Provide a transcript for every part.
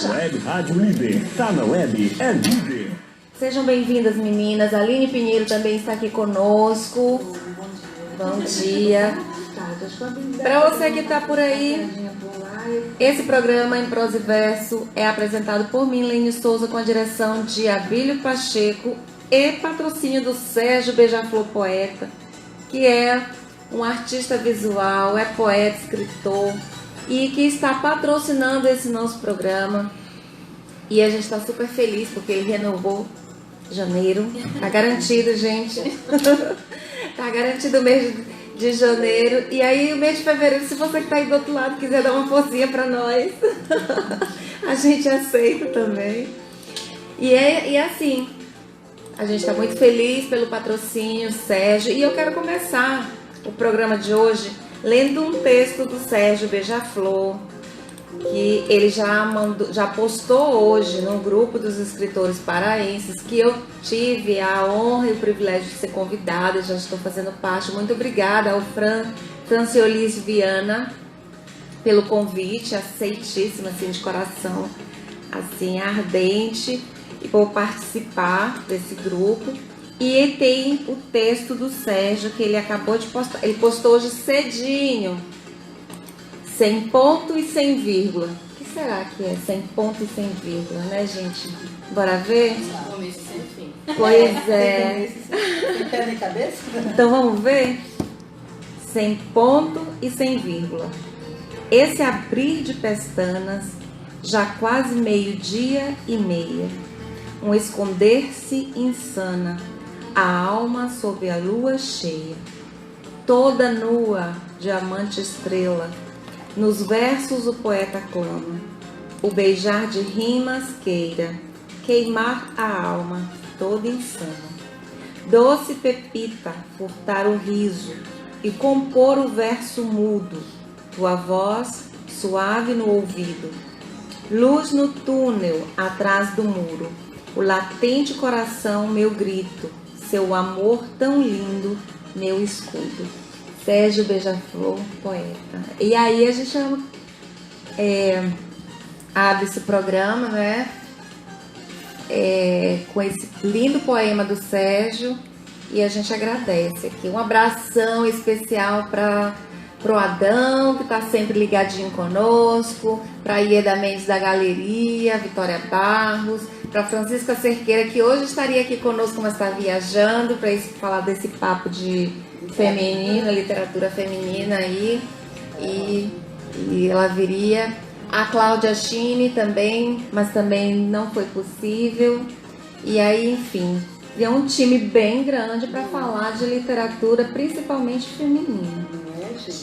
tchau. Web Rádio Líder. Tá na web, é líder. Sejam bem-vindas, meninas. A Aline Pinheiro também está aqui conosco. Bom dia. Para você que está por aí, esse programa Em Prosa e Verso é apresentado por mim, Lene Souza, com a direção de Abílio Pacheco e patrocínio do Sérgio Beija-Flor Poeta, que é um artista visual, é poeta, escritor e que está patrocinando esse nosso programa. E a gente está super feliz porque ele renovou janeiro. Tá garantido, gente. Tá garantido o mês de janeiro. E aí o mês de fevereiro, se você que tá aí do outro lado quiser dar uma forcinha para nós, a gente aceita também. E assim, a gente está muito feliz pelo patrocínio, Sérgio. E eu quero começar o programa de hoje lendo um texto do Sérgio Beija-Flor, que ele já postou hoje no grupo dos escritores paraenses, que eu tive a honra e o privilégio de ser convidada, já estou fazendo parte. Muito obrigada ao Franciolis Viana pelo convite, aceitíssimo, assim, de coração, assim, ardente, e por participar desse grupo. E tem o texto do Sérgio, que ele acabou de postar, ele postou hoje cedinho, sem ponto e sem vírgula. O que será que é sem ponto e sem vírgula, né, gente? Bora ver? Começo sem fim. Pois é. Tem pé na cabeça? Então vamos ver? Sem ponto e sem vírgula. Esse abrir de pestanas, já quase meio-dia e meia. Um esconder-se insana, a alma sob a lua cheia. Toda nua, diamante estrela, nos versos o poeta clama. O beijar de rimas queira queimar a alma toda insana. Doce pepita, furtar o riso e compor o verso mudo. Tua voz suave no ouvido. Luz no túnel atrás do muro. O latente coração, meu grito. Seu amor tão lindo, meu escudo. Sérgio Beija-Flor, poeta. E aí a gente abre esse programa, né? Com esse lindo poema do Sérgio. E a gente agradece aqui. Um abração especial para o Adão, que está sempre ligadinho conosco. Para a Ieda Mendes da Galeria, Vitória Barros. Para Francisca Cerqueira, que hoje estaria aqui conosco, mas está viajando, para falar desse papo de feminina, literatura feminina aí. E ela viria. A Cláudia Chine também, mas também não foi possível. E aí, enfim, é um time bem grande para falar de literatura, principalmente feminina.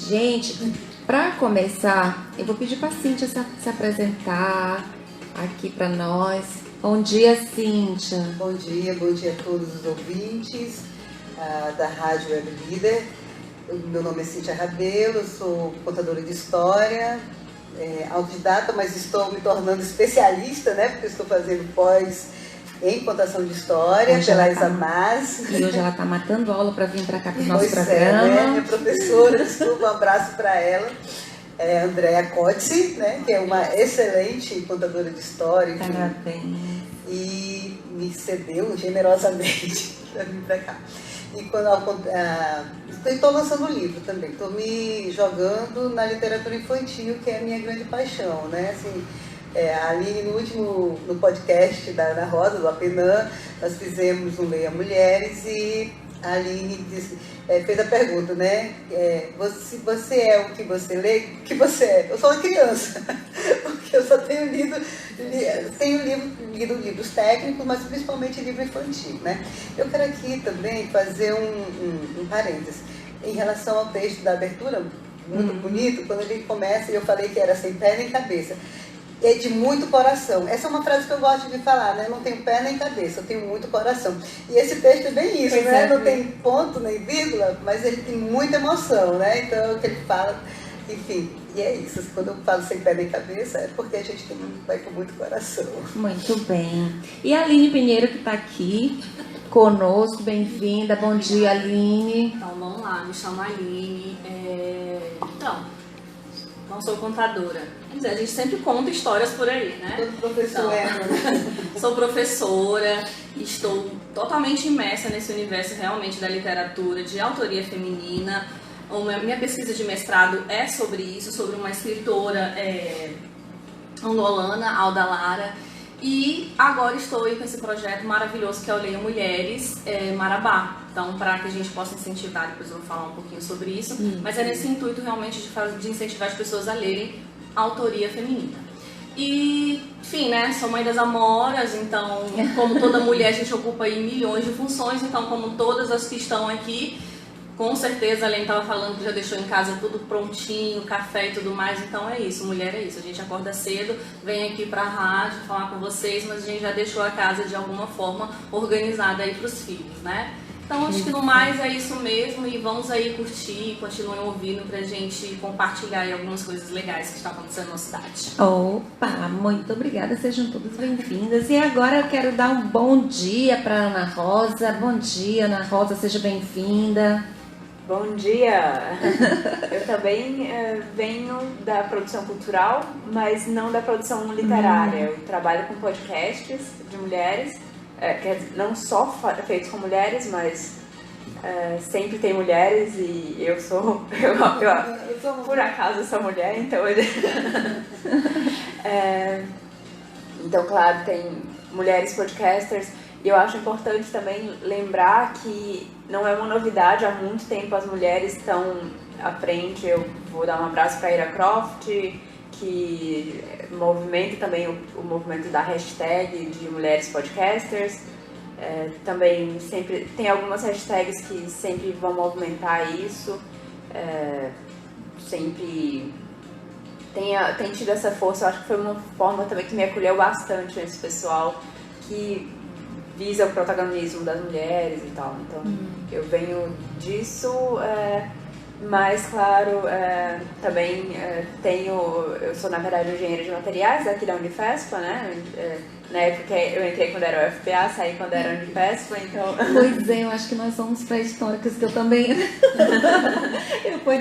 Gente, para começar, eu vou pedir para a Cíntia se apresentar aqui para nós. Bom dia, Cíntia. Bom dia a todos os ouvintes da Rádio Web Líder. Meu nome é Cíntia Rabelo, eu sou contadora de história, autodidata, mas estou me tornando especialista, né? Porque estou fazendo pós em contação de história pela Isamás. E hoje ela está matando aula para vir para cá para o nosso programa. Né? Minha professora, um abraço para ela. Andréa Cotzi, né, que é uma excelente contadora de história. Parabéns. E me cedeu generosamente para vir para cá. E quando estou lançando um livro também, estou me jogando na literatura infantil, que é a minha grande paixão, né? Assim, a Aline, no podcast da Ana Rosa, do Apenã, nós fizemos um Leia Mulheres e a Aline fez a pergunta, né? Você é o que você lê? O que você é? Eu sou uma criança, porque eu só tenho lido livros técnicos, mas principalmente livro infantil, né? Eu quero aqui também fazer um parênteses em relação ao texto da abertura, muito bonito, quando ele começa, e eu falei que era sem pé nem cabeça. É de muito coração. Essa é uma frase que eu gosto de falar, né? Não tenho pé nem cabeça, eu tenho muito coração. E esse texto é bem isso, né? Não tem ponto nem vírgula, mas ele tem muita emoção, né? Então, é o que ele fala, enfim, e é isso. Quando eu falo sem pé nem cabeça, é porque a gente vai com muito coração. Muito bem. E a Aline Pinheiro, que está aqui conosco, bem-vinda. Bom dia, Aline. Então, vamos lá, me chamo Aline. não sou contadora. Quer dizer, a gente sempre conta histórias por aí, né? Todo professor Sou professora, estou totalmente imersa nesse universo realmente da literatura, de autoria feminina. Minha pesquisa de mestrado é sobre isso, sobre uma escritora angolana, Alda Lara. E agora estou aí com esse projeto maravilhoso que é o Leia Mulheres Marabá. Então, para que a gente possa incentivar, depois eu vou falar um pouquinho sobre isso, mas é nesse intuito realmente de incentivar as pessoas a lerem autoria feminina. E, enfim, né, sou mãe das amoras, então, como toda mulher, a gente ocupa aí milhões de funções, então, como todas as que estão aqui, com certeza, a Lene estava falando que já deixou em casa tudo prontinho, café e tudo mais, então é isso, mulher é isso, a gente acorda cedo, vem aqui pra rádio falar com vocês, mas a gente já deixou a casa de alguma forma organizada aí pros filhos, né? Então acho que no mais é isso mesmo e vamos aí curtir, continuem ouvindo pra gente compartilhar aí algumas coisas legais que estão acontecendo na cidade. Opa, muito obrigada, sejam todas bem-vindas. E agora eu quero dar um bom dia para Ana Rosa. Bom dia, Ana Rosa, seja bem-vinda. Bom dia! Eu também venho da produção cultural, mas não da produção literária. Eu trabalho com podcasts de mulheres, não só feitos com mulheres, mas sempre tem mulheres e eu sou, por acaso sou mulher, então... Então, claro, tem mulheres podcasters. E eu acho importante também lembrar que não é uma novidade, há muito tempo as mulheres estão à frente. Eu vou dar um abraço para a Ira Croft, que movimenta também o movimento da hashtag de mulheres podcasters. Também sempre tem algumas hashtags que sempre vão movimentar isso. Sempre tem tido essa força. Eu acho que foi uma forma também que me acolheu bastante esse pessoal que visa o protagonismo das mulheres e tal. Então, eu venho disso, mas, claro, também eu sou, na verdade, engenheira de materiais aqui da Unifespa, né? Na época eu entrei quando era o FPA, saí quando era Unifespa, então... Pois é, eu acho que nós somos pré-históricas, que eu também...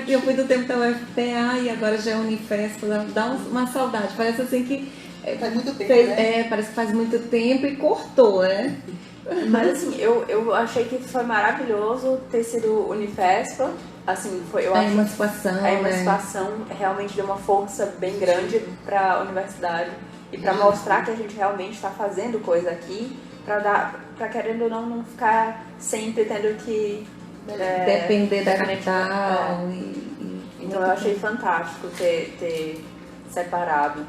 eu fui do tempo da UFPA e agora já é Unifespa, dá uma saudade, parece assim que... Faz muito tempo, né? Parece que faz muito tempo e cortou, né? Mas assim, eu achei que foi maravilhoso ter sido Unifespa. Assim, eu acho emancipação, a emancipação realmente deu uma força bem grande para a universidade e para mostrar que a gente realmente está fazendo coisa aqui, para querendo ou não ficar sempre tendo que depender da capital. Então eu achei fantástico ter separado.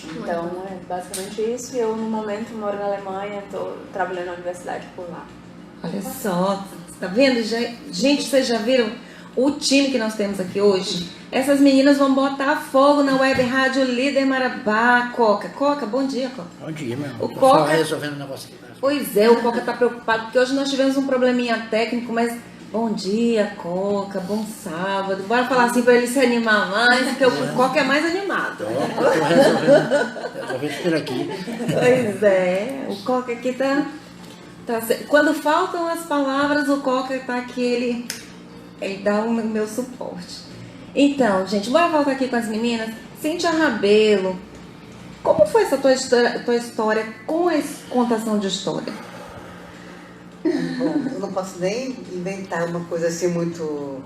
Então, é basicamente isso. Eu, no momento, moro na Alemanha, estou trabalhando na universidade por lá. Olha só, tá vendo? Gente, vocês já viram o time que nós temos aqui hoje? Essas meninas vão botar fogo na web rádio Líder Marabá. Coca, bom dia, Coca. Bom dia, meu irmão. O Coca... Só resolvendo um negócio aqui. Pois é, o Coca tá preocupado, porque hoje nós tivemos um probleminha técnico, mas... Bom dia, Coca, bom sábado. Bora falar assim pra ele se animar mais, porque o Coca é mais animado. Estou resolvendo por aqui. Pois é, o Coca aqui tá... Quando faltam as palavras, o Coca tá aqui, ele dá o meu suporte. Então, gente, bora voltar aqui com as meninas. Cíntia Rabelo, como foi essa tua história com a contação de história? Bom, eu não posso nem inventar uma coisa assim muito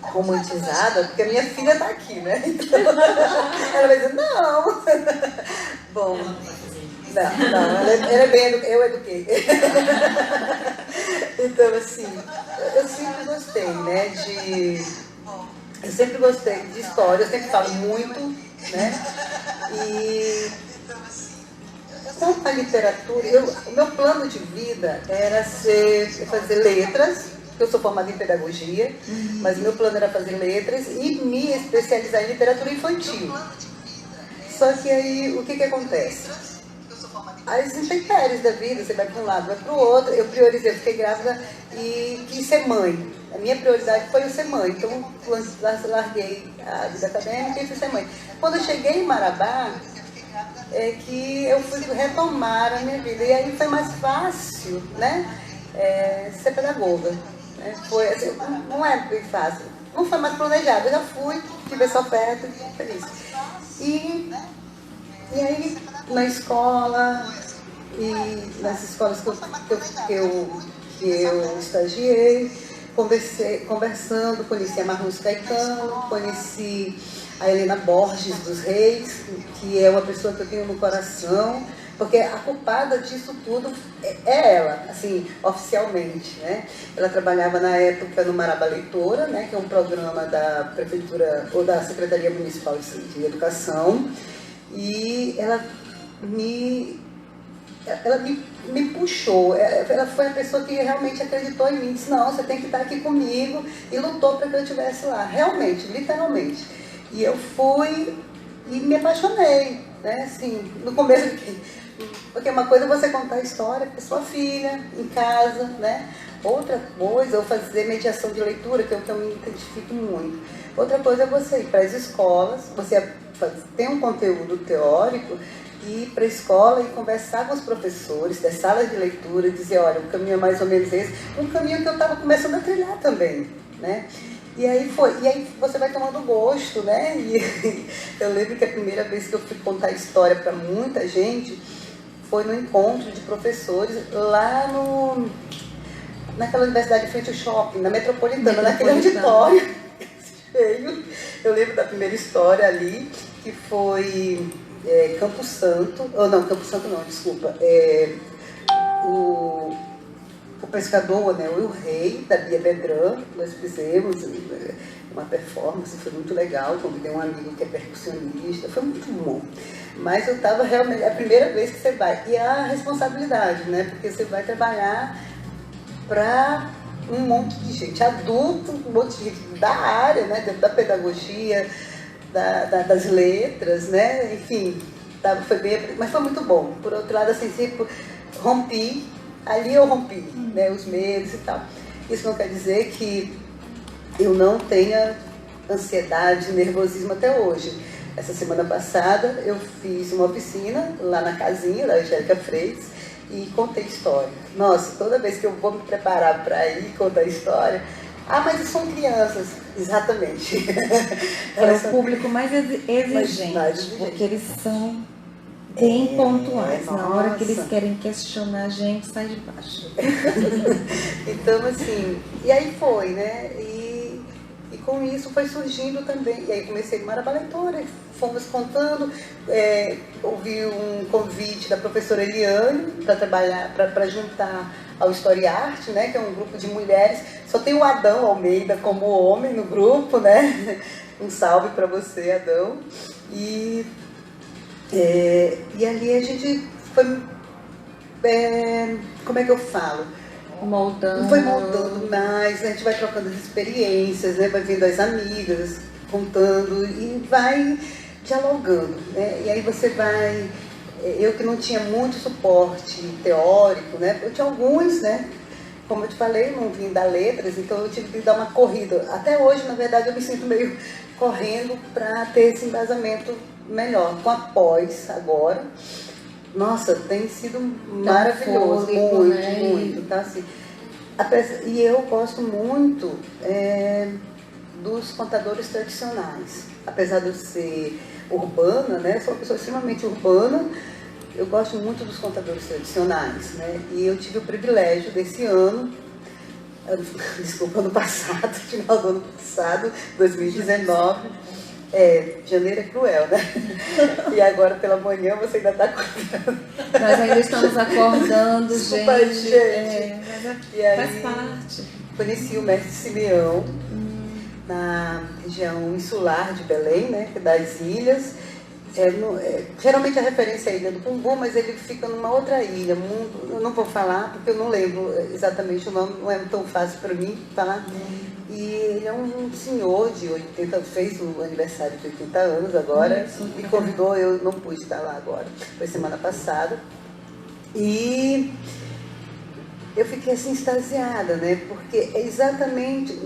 romantizada, porque a minha filha tá aqui, né? Então, ela vai dizer, não. Bom, não, ela é bem educada, eu eduquei. Então, assim, eu sempre gostei, né, eu sempre gostei de história, eu sempre falo muito, né? E com a literatura, o meu plano de vida era fazer letras, porque eu sou formada em pedagogia, mas meu plano era fazer letras e me especializar em literatura infantil. Só que aí, o que acontece? As intempéries da vida, você vai para um lado, vai para o outro. Eu priorizei, eu fiquei grávida e quis ser mãe. A minha prioridade foi eu ser mãe, então larguei a vida acadêmica e fui ser mãe. Quando eu cheguei em Marabá, é que eu fui retomar a minha vida. E aí foi mais fácil, né, ser pedagoga. Né? Foi, assim, não é bem fácil. não foi mais planejado. Eu já fui, tive essa oferta e feliz. E aí, na escola, e nas escolas que eu estagiei, conversando, conheci a Marluz Caetano, conheci a Helena Borges dos Reis, que é uma pessoa que eu tenho no coração, porque a culpada disso tudo é ela, assim, oficialmente, né? Ela trabalhava na época no Marabá Leitora, né, que é um programa da Prefeitura ou da Secretaria Municipal de Educação, e ela me puxou, ela foi a pessoa que realmente acreditou em mim, disse, não, você tem que estar aqui comigo, e lutou para que eu estivesse lá, realmente, literalmente. E eu fui e me apaixonei, né, assim, no começo, porque uma coisa é você contar a história para sua filha, em casa, né, outra coisa, ou fazer mediação de leitura, que é o que eu me identifico muito. Outra coisa é você ir para as escolas, você tem um conteúdo teórico, ir para a escola e conversar com os professores das salas de leitura e dizer, olha, o caminho é mais ou menos esse, um caminho que eu estava começando a trilhar também, né? E aí você vai tomando gosto, né? E eu lembro que a primeira vez que eu fui contar história para muita gente foi no encontro de professores lá naquela universidade de frente ao shopping, na Metropolitana, naquele auditório cheio. Eu lembro da primeira história ali, que foi Campo Santo, Campo Santo não, desculpa, o Pescador, né, o Rei, da Bia Bedran. Nós fizemos uma performance, foi muito legal, convidei um amigo que é percussionista, foi muito bom. Mas eu estava realmente, é a primeira vez que você vai, e a responsabilidade, né, porque você vai trabalhar para um monte de gente, adulto, um monte de gente da área, né, da pedagogia, das letras, né, enfim, foi bem, mas foi muito bom. Por outro lado, assim, tipo, ali eu rompi, né, os medos e tal. Isso não quer dizer que eu não tenha ansiedade, nervosismo até hoje. Essa semana passada eu fiz uma oficina lá na casinha da Angélica Freitas e contei história. Nossa, toda vez que eu vou me preparar para ir contar história, mas são crianças. Exatamente. É o público mais exigente, porque eles são bem pontuais. Na hora que eles querem questionar a gente, sai de baixo. Então, assim, e aí foi, né? E com isso foi surgindo também. E aí comecei no Marabá Leitora, fomos contando, houve um convite da professora Eliane para trabalhar, para juntar ao História e Arte, né, que é um grupo de mulheres. Só tem o Adão Almeida como homem no grupo, né? Um salve para você, Adão. E ali a gente foi, como é que eu falo? Foi moldando mais, a gente vai trocando as experiências, né? Vai vendo as amigas, contando e vai dialogando, né? E aí você vai... Eu que não tinha muito suporte teórico, né? Eu tinha alguns, né? Como eu te falei, eu não vim dar letras, então eu tive que dar uma corrida. Até hoje, na verdade, eu me sinto meio correndo para ter esse embasamento melhor. Com a pós agora, nossa, tem sido maravilhoso, muito, tá assim. E eu gosto muito dos contadores tradicionais. Apesar de eu ser urbana, né? Sou uma pessoa extremamente urbana, eu gosto muito dos contadores tradicionais, né? E eu tive o privilégio desse ano, ano passado, final do ano passado, 2019, janeiro é cruel, né? E agora pela manhã você ainda está acordando. Nós ainda estamos acordando, Desculpa, gente. E aí, faz parte. Conheci o mestre Simeão na região insular de Belém, né, das ilhas. Geralmente a referência é a Ilha do Cumbu, mas ele fica numa outra ilha. Eu não vou falar porque eu não lembro exatamente o nome, não é tão fácil para mim falar. E ele é um senhor de 80, fez o aniversário de 80 anos agora, me convidou, eu não pude estar lá agora, foi semana passada. E eu fiquei assim extasiada, né? Porque é exatamente,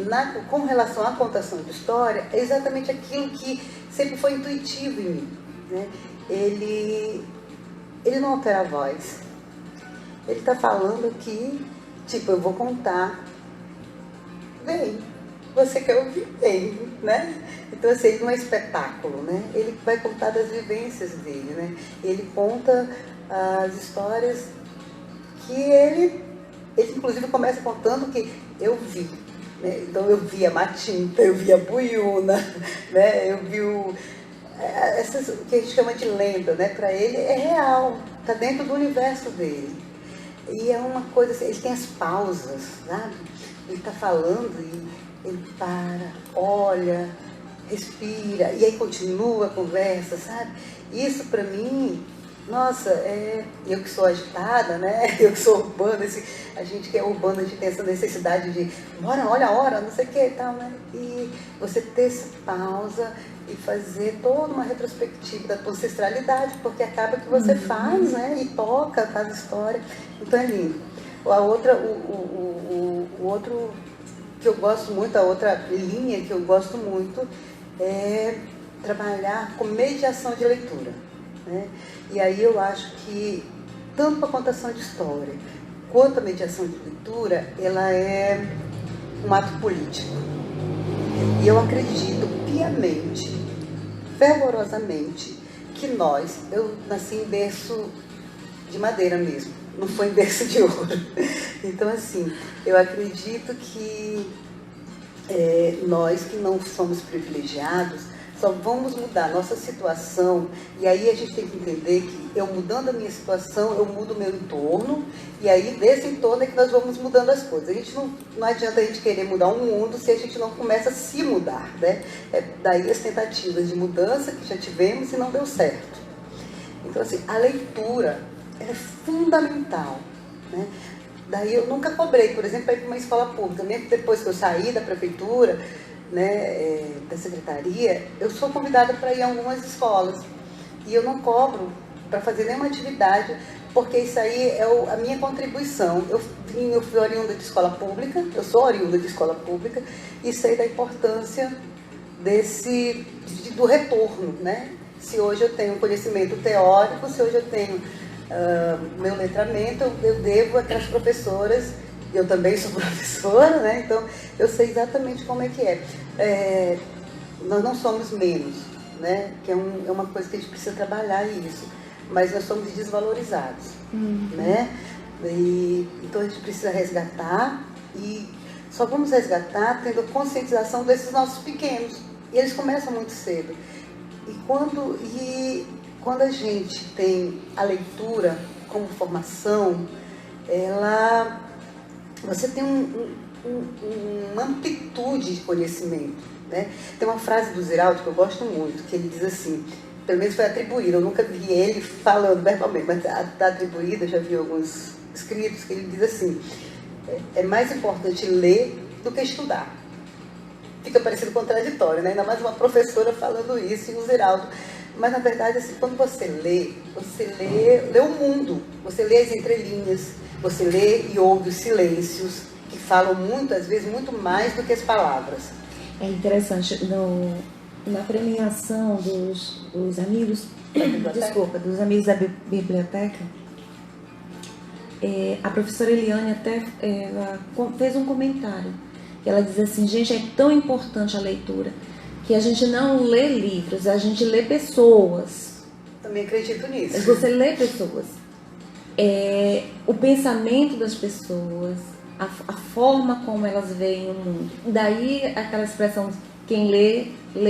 com relação à contação de história, é exatamente aquilo que sempre foi intuitivo em mim, né? Ele não altera a voz. Ele está falando aqui, tipo, eu vou contar, vem, você quer ouvir bem, né? Então, assim, ele não é espetáculo, né? Ele vai contar das vivências dele, né? Ele conta as histórias que ele inclusive começa contando que eu vi, né? Então eu vi a Matinta, eu vi a Buiúna, né? Eu vi essas que a gente chama de lenda, né? Para ele é real, está dentro do universo dele. E é uma coisa assim, ele tem as pausas, sabe? Ele está falando e ele para, olha, respira, e aí continua a conversa, sabe? Isso para mim, nossa, eu que sou agitada, né? Eu que sou urbana, a gente que é urbano, a gente tem essa necessidade de, bora, olha a hora, não sei o que e tal, né? E você ter essa pausa e fazer toda uma retrospectiva da tua ancestralidade, porque acaba que você faz, né? E toca, faz história, então é lindo. A outra, o outro que eu gosto muito, a outra linha que eu gosto muito é trabalhar com mediação de leitura, né? E aí eu acho que tanto a contação de história quanto a mediação de leitura, ela é um ato político. E eu acredito piamente, fervorosamente, que eu nasci em berço de madeira mesmo, não foi em berço de ouro. Então, assim, eu acredito que nós que não somos privilegiados, só vamos mudar a nossa situação, e aí a gente tem que entender que eu mudando a minha situação, eu mudo o meu entorno, e aí desse entorno é que nós vamos mudando as coisas. A gente não adianta a gente querer mudar o mundo se a gente não começa a se mudar, né? É daí as tentativas de mudança que já tivemos e não deu certo. Então, assim, a leitura é fundamental, né? Daí eu nunca cobrei, por exemplo, para ir para uma escola pública, mesmo depois que eu saí da prefeitura, né, da secretaria, eu sou convidada para ir em algumas escolas e eu não cobro para fazer nenhuma atividade, porque isso aí é a minha contribuição. Eu fui oriunda de escola pública, eu sou oriunda de escola pública e sei da importância do retorno, né? Se hoje eu tenho conhecimento teórico, se hoje eu tenho meu letramento, eu devo àquelas professoras. Eu também sou professora, né? Então eu sei exatamente como é que é. Nós não somos menos, né? Que é uma coisa que a gente precisa trabalhar isso, mas nós somos desvalorizados, né? Então a gente precisa resgatar, e só vamos resgatar tendo conscientização desses nossos pequenos, e eles começam muito cedo. E quando a gente tem a leitura como formação, você tem uma amplitude de conhecimento, né? Tem uma frase do Ziraldo que eu gosto muito, que ele diz assim, pelo menos foi atribuída, eu nunca vi ele falando verbalmente, mas está atribuída, já vi alguns escritos, que ele diz assim, é mais importante ler do que estudar. Fica parecendo contraditório, né? Ainda mais uma professora falando isso e o Ziraldo. Mas, na verdade, assim, quando você lê o mundo, você lê as entrelinhas, você lê e ouve os silêncios, que falam muitas vezes muito mais do que as palavras. É interessante, na premiação dos amigos, dos amigos da biblioteca, a professora Eliane até fez um comentário. Ela diz assim, gente, é tão importante a leitura, que a gente não lê livros, a gente lê pessoas. Também acredito nisso. Você lê pessoas. O pensamento das pessoas, a forma como elas veem o mundo. Daí aquela expressão, quem lê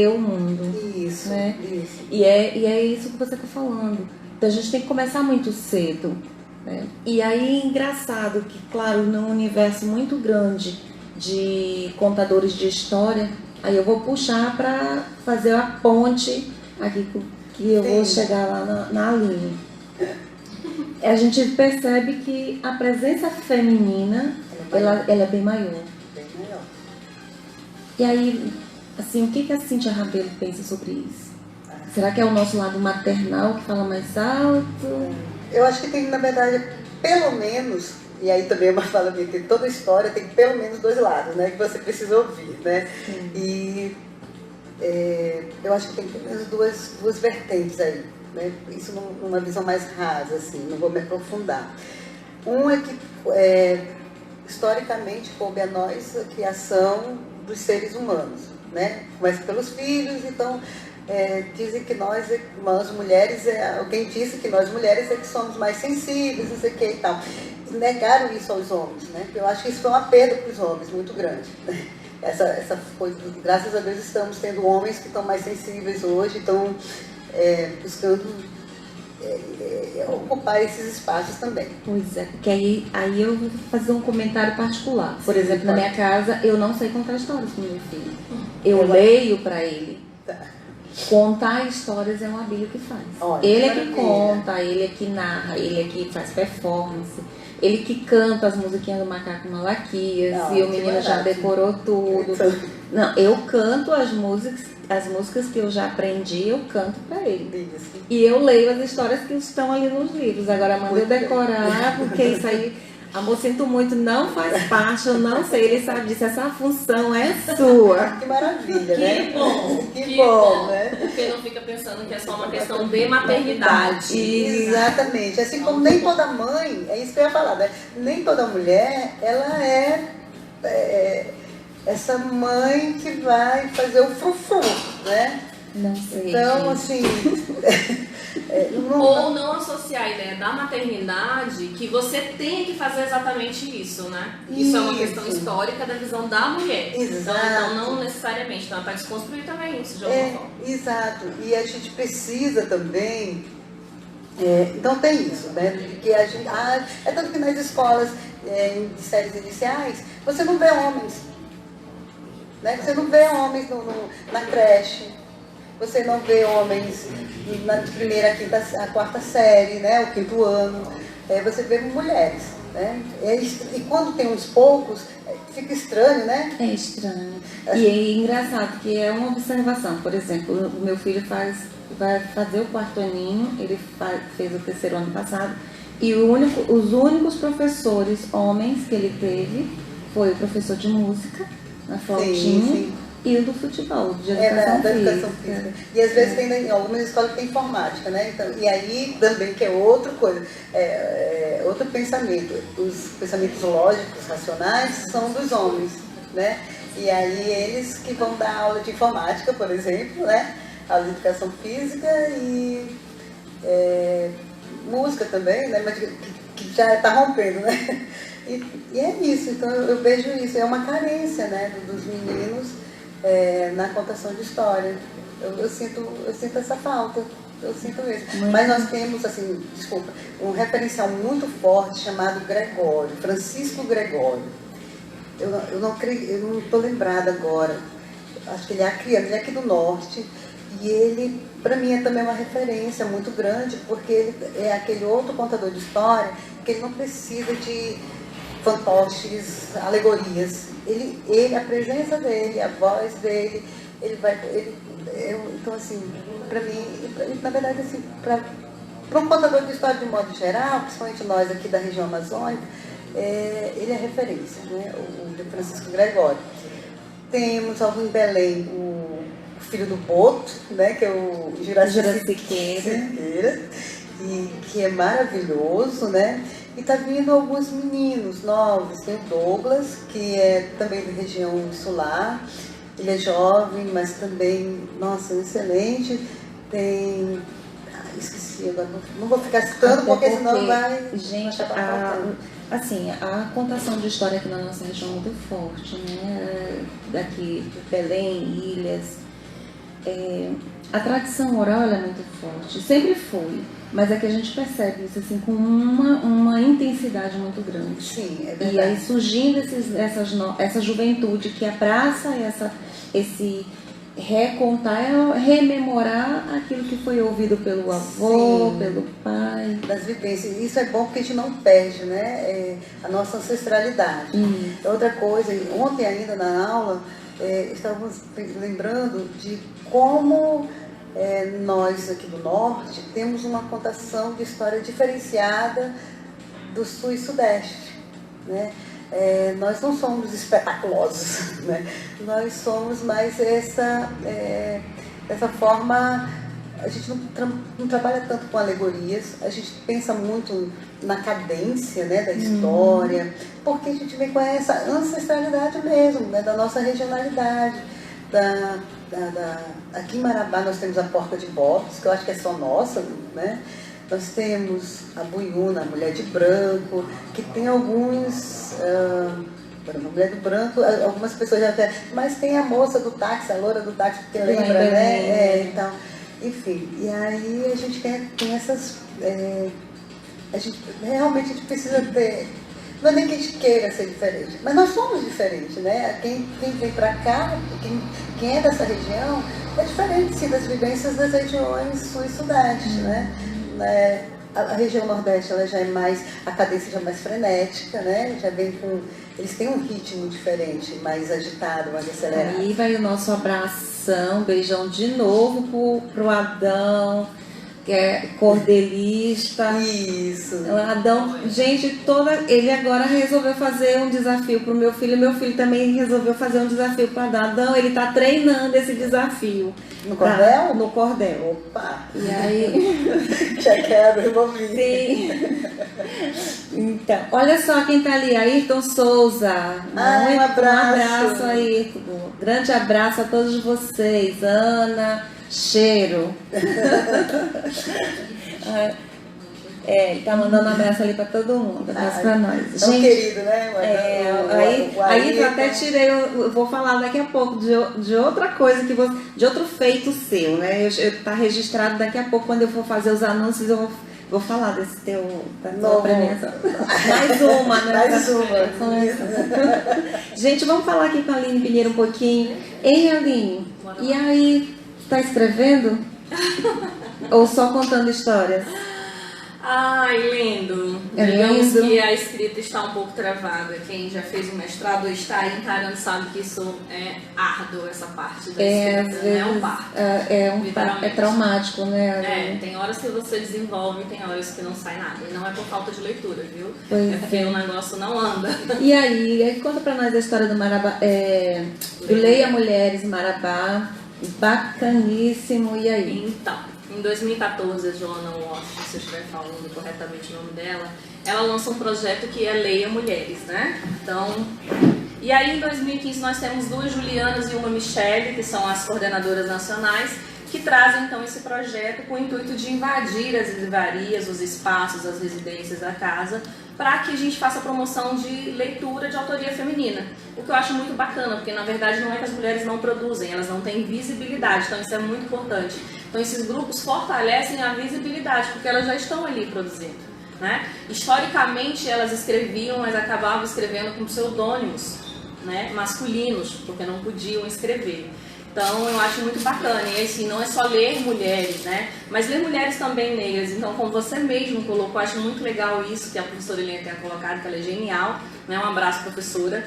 o mundo. Isso, né? isso. E é isso que você está falando. Então a gente tem que começar muito cedo, né? E aí, engraçado que, claro, num universo muito grande de contadores de história, aí eu vou puxar para fazer a ponte aqui, que eu vou chegar lá na Aline. A gente percebe que a presença feminina, ela é bem maior. Bem maior. E aí, assim, o que a Cíntia Rabelo pensa sobre isso? Será que é o nosso lado maternal que fala mais alto? Eu acho que tem, na verdade, pelo menos, e aí também é uma fala minha, que toda história tem pelo menos dois lados, né? Que você precisa ouvir, né? Sim. E eu acho que tem pelo menos duas vertentes aí, né? Isso numa visão mais rasa, assim, não vou me aprofundar. Um é que, historicamente, coube a nós a criação dos seres humanos, né? Começa pelos filhos, então dizem que nós mulheres, alguém disse que nós mulheres é que somos mais sensíveis, não sei o que e tal. Negaram isso aos homens, né? Eu acho que isso foi uma perda para os homens muito grande, né? Essa coisa, graças a Deus estamos tendo homens que estão mais sensíveis hoje, estão buscando ocupar esses espaços também. Pois é, porque aí eu vou fazer um comentário particular. Por exemplo, na minha casa, eu não sei contar histórias para o meu filho. Eu leio para ele. Tá. Contar histórias é um Abílio que faz. Olha, ele é que maravilha. conta, ele é que narra, ele é que faz performance, ele que canta as musiquinhas do Macaco Malaquias, Não, e o que menino já maravilha. decorou tudo. Não, eu canto as músicas que eu já aprendi, eu canto pra ele. Isso. E eu leio as histórias que estão ali nos livros. Agora manda eu decorar, porque isso aí, amor, sinto muito, não faz parte, eu não sei. Ele sabe disso, essa função é sua. Que maravilha, né? Que bom, Que bom, né? Porque não fica pensando que é só uma questão de maternidade. Exatamente. Assim como nem toda mãe, é isso que eu ia falar, né? Nem toda mulher, ela é essa mãe que vai fazer o frufru, né? Não sei. Então, gente. assim... Ou não associar a ideia da maternidade que você tem que fazer exatamente isso, né? Isso é uma questão histórica da visão da mulher. Exato. Então não necessariamente. Então é para desconstruir também isso de alguma forma. Exato. E a gente precisa também... então tem isso, né? Que a gente, é tanto que nas escolas de séries iniciais, você não vê homens. Né? Você não vê homens na creche. Você não vê homens na primeira, a quarta série, né? O quinto ano. Você vê mulheres. Né? E quando tem uns poucos, fica estranho, né? É estranho. E é engraçado, que é uma observação. Por exemplo, o meu filho vai fazer o quarto aninho, ele fez o terceiro ano passado, e os únicos professores homens que ele teve foi o professor de música, na flautinha, Sim. e o do futebol, de educação Da física. educação física. E às vezes tem em algumas escolas que tem informática, né? Então, e aí também que é outra coisa, outro pensamento. Os pensamentos lógicos, racionais, são dos homens, né? E aí eles que vão dar aula de informática, por exemplo, né? Aula de educação física e música também, né? Mas que já está rompendo, né? E é isso, então eu vejo isso, é uma carência, né, dos meninos na contação de história. Eu sinto essa falta, eu sinto mesmo. Mas nós temos, assim, um referencial muito forte chamado Gregório, Francisco Gregório. Eu não estou lembrada agora, acho que ele é acriano, ele é aqui do norte, e ele, para mim, é também uma referência muito grande, porque ele é aquele outro contador de história que ele não precisa de fantoches, alegorias. Ele, a presença dele, a voz dele, então assim, para mim, na verdade, assim, para um contador de história de modo geral, principalmente nós aqui da região amazônica, ele é referência, né? O de Francisco Gregório. Temos em Belém o filho do Boto, né? Que é o Juraci Siqueira, que é maravilhoso, né? E está vindo alguns meninos novos. Tem o Douglas, que é também da região insular. Ele é jovem, mas também, nossa, excelente. Tem... esqueci agora, não vou ficar citando, porque senão vai... Gente, a contação de história aqui na nossa região é muito forte, né? Daqui, Belém, Ilhas. A tradição oral é muito forte, sempre foi. Mas é que a gente percebe isso assim, com uma intensidade muito grande. Sim, é verdade. E aí surgindo essa juventude que abraça esse recontar, rememorar aquilo que foi ouvido pelo avô, Sim, pelo pai. das vivências. Isso é bom porque a gente não perde, né? A nossa ancestralidade. Outra coisa, ontem ainda na aula, estávamos lembrando de como... nós aqui do norte temos uma contação de história diferenciada do sul e sudeste, né? Nós não somos espetaculosos, né? Nós somos mais essa forma a gente não trabalha tanto com alegorias, a gente pensa muito na cadência, né, da história, porque a gente vem com essa ancestralidade mesmo, né, da nossa regionalidade. Aqui em Marabá nós temos a Porca de Bopes, que eu acho que é só nossa, né? Nós temos a Buiúna, a Mulher de Branco, que tem alguns... a Mulher do Branco, algumas pessoas já... Mas tem a moça do táxi, a loura do táxi, que lembra, né? Então, enfim, e aí a gente tem essas... realmente a gente precisa ter... Não é nem que a gente queira ser diferente, mas nós somos diferentes, né? Quem vem para cá, quem é dessa região, é diferente sim, das vivências das regiões sul e sudeste, né? A região nordeste ela já é mais, a cadência já é mais frenética, né? Já vem com, eles têm um ritmo diferente, mais agitado, mais acelerado. Aí vai o nosso abração, beijão de novo pro Adão, que é cordelista. Isso. O Adão, gente, ele agora resolveu fazer um desafio pro meu filho também resolveu fazer um desafio para Adão. Adão, ele tá treinando esse desafio. No cordel? Tá, no cordel. Opa! E aí... Já quero envolver. Sim. Então, olha só quem tá ali, Ayrton Souza. Um abraço. Um abraço, Ayrton. Grande abraço a todos vocês. Ana, cheiro. Ele tá mandando um abraço ali pra todo mundo. Abraço pra nós. Tão Gente, querido, né? Aí eu até tirei, eu vou falar daqui a pouco de outra coisa, de outro feito seu, né? Tá registrado daqui a pouco, quando eu for fazer os anúncios, eu vou falar desse da tua premiação. Mais uma, né? Mais uma. Gente, vamos falar aqui com a Aline Pinheiro um pouquinho. Hein, Aline? E aí, tá escrevendo? Ou só contando histórias? Ai, lindo. Digamos que a escrita está um pouco travada. Quem já fez o mestrado ou está aí encarando sabe que isso é árduo, essa parte da escrita. É um parto. É traumático, né? Tem horas que você desenvolve, tem horas que não sai nada. E não é por falta de leitura, viu? Pois é porque o negócio não anda. E aí, conta pra nós a história do Marabá, do Leia Mulheres Marabá. Bacaníssimo. E aí? Então. Em 2014, a Joana Walsh, se eu estiver falando corretamente o nome dela, ela lança um projeto que é Leia Mulheres, né? Então, e aí em 2015 nós temos 2 Julianas e uma Michele, que são as coordenadoras nacionais, que trazem então esse projeto com o intuito de invadir as livrarias, os espaços, as residências da casa, para que a gente faça promoção de leitura de autoria feminina. O que eu acho muito bacana, porque na verdade não é que as mulheres não produzem, elas não têm visibilidade, então isso é muito importante. Então esses grupos fortalecem a visibilidade, porque elas já estão ali produzindo, né? Historicamente elas escreviam, mas acabavam escrevendo com pseudônimos, né, masculinos, porque não podiam escrever. Então eu acho muito bacana, e assim, não é só ler mulheres, né? Mas ler mulheres também negras. Então, como você mesmo colocou, eu acho muito legal isso que a professora Helena tenha colocado, que ela é genial, né? Um abraço, professora.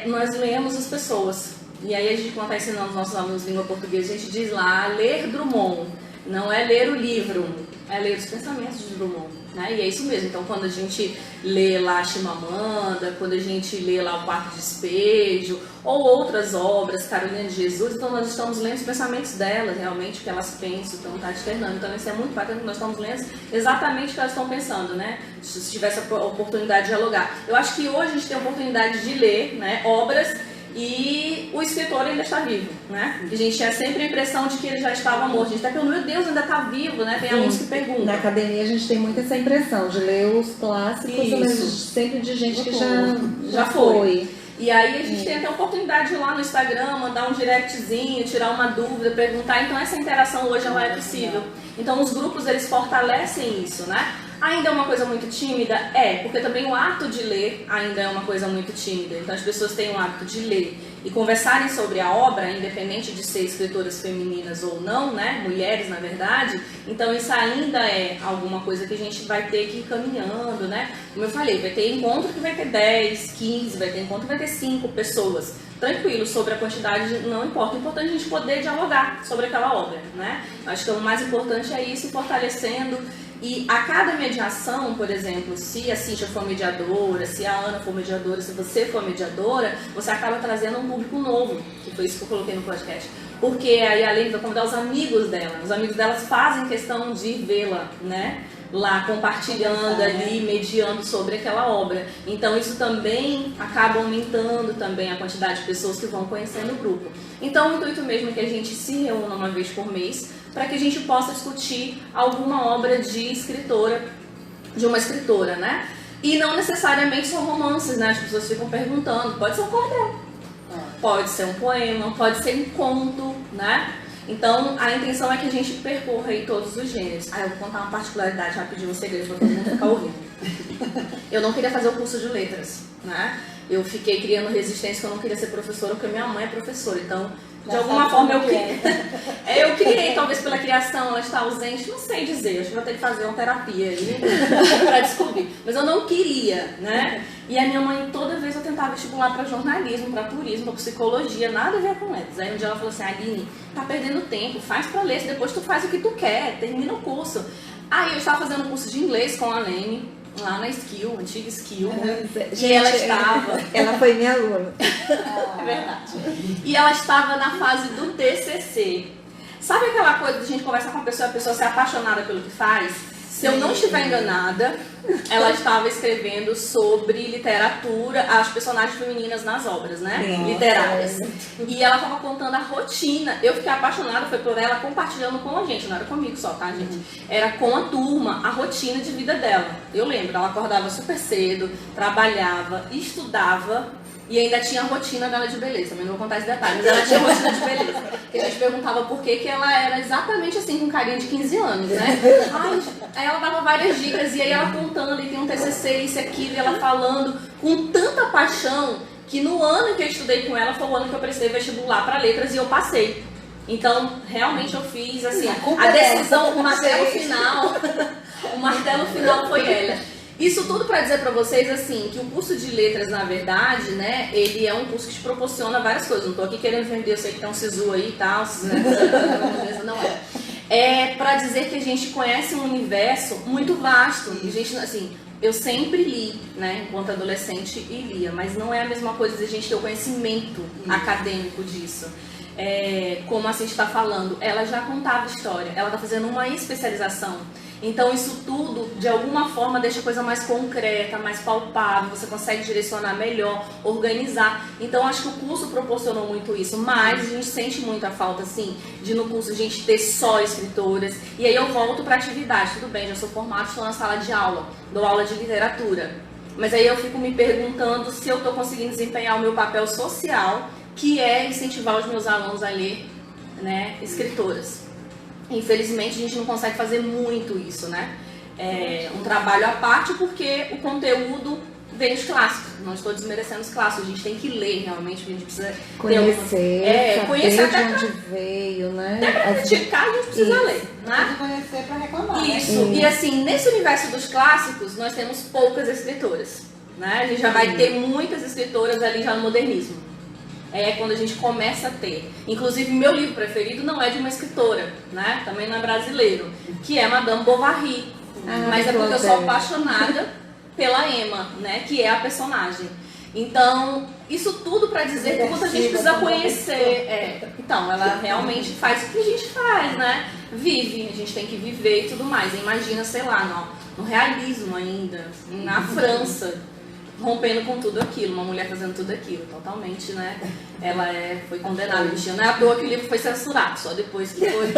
Nós lemos as pessoas. E aí a gente, quando está ensinando os nossos alunos língua portuguesa, a gente diz lá, ler Drummond. Não é ler o livro, é ler os pensamentos de Drummond. Né? E é isso mesmo. Então, quando a gente lê lá Chimamanda, quando a gente lê lá O Quarto Despejo, ou outras obras, Carolina de Jesus, então nós estamos lendo os pensamentos delas, realmente, o que elas pensam, então está externando. Então, isso é muito bacana, que nós estamos lendo exatamente o que elas estão pensando, né? Se tivesse a oportunidade de dialogar. Eu acho que hoje a gente tem a oportunidade de ler, né, obras, e o escritor ainda está vivo, né? A gente tinha sempre a impressão de que ele já estava morto. A gente está falando, meu Deus, ainda está vivo, né? Tem alunos que perguntam. Na academia a gente tem muito essa impressão de ler os clássicos, mas sempre de gente que já foi. E aí a gente tem até a oportunidade de ir lá no Instagram, mandar um directzinho, tirar uma dúvida, perguntar. Então essa interação hoje ela é possível. Então os grupos eles fortalecem isso, né? Ainda é uma coisa muito tímida? Porque também o ato de ler ainda é uma coisa muito tímida. Então as pessoas têm o hábito de ler e conversarem sobre a obra, independente de ser escritoras femininas ou não, né? Mulheres, na verdade. Então isso ainda é alguma coisa que a gente vai ter que ir caminhando, né? Como eu falei, vai ter encontro que vai ter 10, 15, vai ter encontro que vai ter 5 pessoas. Tranquilo, sobre a quantidade não importa. O importante é a gente poder dialogar sobre aquela obra, né? Acho que o mais importante é isso, fortalecendo. E a cada mediação, por exemplo, se a Cíntia for mediadora, se a Ana for mediadora, se você for mediadora, você acaba trazendo um público novo, que foi isso que eu coloquei no podcast. porque aí a Lene vai convidar os amigos dela. Os amigos delas fazem questão de vê-la, né? Lá compartilhando ali, mediando sobre aquela obra. Então isso também acaba aumentando também a quantidade de pessoas que vão conhecendo o grupo. Então o intuito mesmo é que a gente se reúna uma vez por mês para que a gente possa discutir alguma obra de uma escritora, né? E não necessariamente são romances, né? As pessoas ficam perguntando, pode ser um cordel, pode ser um poema, pode ser um conto, né? Então, a intenção é que a gente percorra aí todos os gêneros. Eu vou contar uma particularidade rapidinho, um segredo para todo mundo ficar ouvindo. Eu não queria fazer o curso de letras, né? Eu fiquei criando resistência que eu não queria ser professora, porque minha mãe é professora. Então, de alguma forma, eu criei, talvez pela criação, ela está ausente, não sei dizer. Acho que vou ter que fazer uma terapia aí para descobrir. Mas eu não queria, né? E a minha mãe, toda vez eu tentava estimular para jornalismo, para turismo, para psicologia, nada a ver com letras. Aí um dia ela falou assim, Aline, tá perdendo tempo, faz para letras, depois tu faz o que tu quer, termina o curso. Aí eu estava fazendo um curso de inglês com a Lene, lá na Skill, antiga Skill, Gente, e ela estava... Ela foi minha aluna. É verdade. E ela estava na fase do TCC. Sabe aquela coisa de a gente conversar com a pessoa ser apaixonada pelo que faz? Se eu não estiver enganada, ela estava escrevendo sobre literatura, as personagens femininas nas obras, né? Nossa. Literárias. E ela estava contando a rotina. Eu fiquei apaixonada, foi por ela compartilhando com a gente. Não era comigo só, tá, gente? Era com a turma, a rotina de vida dela. Eu lembro, ela acordava super cedo, trabalhava, estudava. E ainda tinha a rotina dela de beleza, também não vou contar esse detalhe, mas ela tinha a rotina de beleza. Que a gente perguntava por que ela era exatamente assim, com carinha de 15 anos, né? Aí ela dava várias dicas, e aí ela contando, e tem um TCC, isso e aquilo, e ela falando com tanta paixão, que no ano que eu estudei com ela, foi o ano que eu prestei vestibular para letras, e eu passei. Então, realmente eu fiz, assim, a decisão, o martelo final foi ela. Isso tudo para dizer para vocês, assim, que o curso de letras, na verdade, né, ele é um curso que te proporciona várias coisas. Não tô aqui querendo vender, eu sei que tem um SISU aí e tal, né? Não é. É para dizer que a gente conhece um universo muito vasto. E a gente, assim, eu sempre li, né, enquanto adolescente e lia, mas não é a mesma coisa de a gente ter o conhecimento acadêmico disso. Como a Cintia está falando, ela já contava história, ela está fazendo uma especialização. Então isso tudo, de alguma forma, deixa a coisa mais concreta, mais palpável, você consegue direcionar melhor, organizar. Então acho que o curso proporcionou muito isso, mas a gente sente muita falta, assim, de no curso a gente ter só escritoras. E aí eu volto para a atividade, tudo bem, já sou formada, estou na sala de aula, dou aula de literatura. Mas aí eu fico me perguntando se eu estou conseguindo desempenhar o meu papel social, que é incentivar os meus alunos a ler, né, escritoras. Infelizmente a gente não consegue fazer muito isso, né? É um trabalho à parte porque o conteúdo vem dos clássicos. Não estou desmerecendo os clássicos, a gente tem que ler realmente, a gente precisa conhecer, conhecer de até onde veio, né? Até para criticar a gente precisa ler, né? Tem que conhecer para reclamar. Isso, né? e assim, nesse universo dos clássicos nós temos poucas escritoras, né? A gente já vai ter muitas escritoras ali já no modernismo. É quando a gente começa a ter. Inclusive, meu livro preferido não é de uma escritora, né? Também não é brasileiro, que é Madame Bovary. Mas é porque eu sou apaixonada pela Emma, né? Que é a personagem. Então, isso tudo para dizer que quando a gente precisa conhecer. Então, ela realmente faz o que a gente faz, né? Vive, a gente tem que viver e tudo mais. Imagina, sei lá, no realismo ainda, na França, rompendo com tudo aquilo, uma mulher fazendo tudo aquilo, totalmente, né? Ela foi condenada, bichinho. Não é à toa que o livro foi censurado, só depois que foi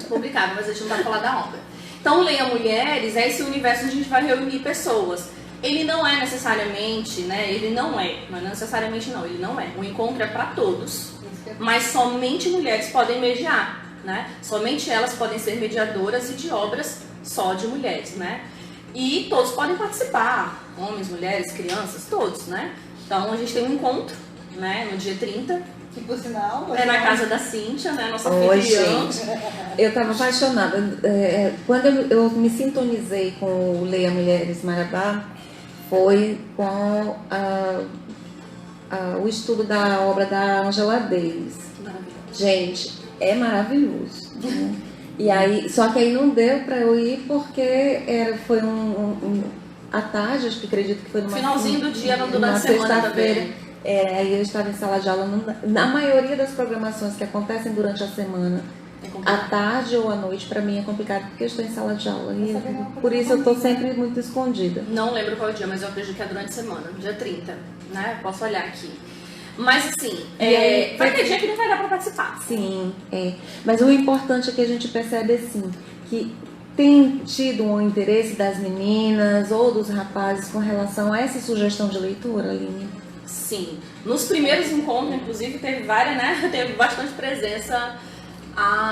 publicado, mas a gente não vai falar da obra. Então, Leia Mulheres é esse universo onde a gente vai reunir pessoas. Ele não é necessariamente, né? Ele não é necessariamente não, ele não é. O encontro é para todos, mas somente mulheres podem mediar, né? Somente elas podem ser mediadoras e de obras só de mulheres, né? E todos podem participar, homens, mulheres, crianças, todos, né? Então a gente tem um encontro, né, no dia 30. Que por sinal... É na casa da Cíntia, né, nossa Oi, anfitriã. gente. Eu estava apaixonada. Quando eu me sintonizei com o Leia Mulheres Marabá, foi com o estudo da obra da Angela Davis. Gente, é maravilhoso. Né? E aí, só que aí não deu para eu ir porque foi à tarde, acho que acredito que foi numa Finalzinho do dia, no durante a semana também. Aí eu estava em sala de aula, na maioria das programações que acontecem durante a semana, à tarde ou à noite, para mim é complicado, porque eu estou em sala de aula. E por isso eu estou sempre muito escondida. Não lembro qual é o dia, mas eu acredito que é durante a semana, dia 30, né? Posso olhar aqui. Mas assim, vai ter dia que não vai dar para participar. Sim, mas o importante é que a gente percebe assim, que tem tido um interesse das meninas ou dos rapazes com relação a essa sugestão de leitura, Aline? Sim. Nos primeiros encontros, inclusive, teve várias, né? Teve bastante presença.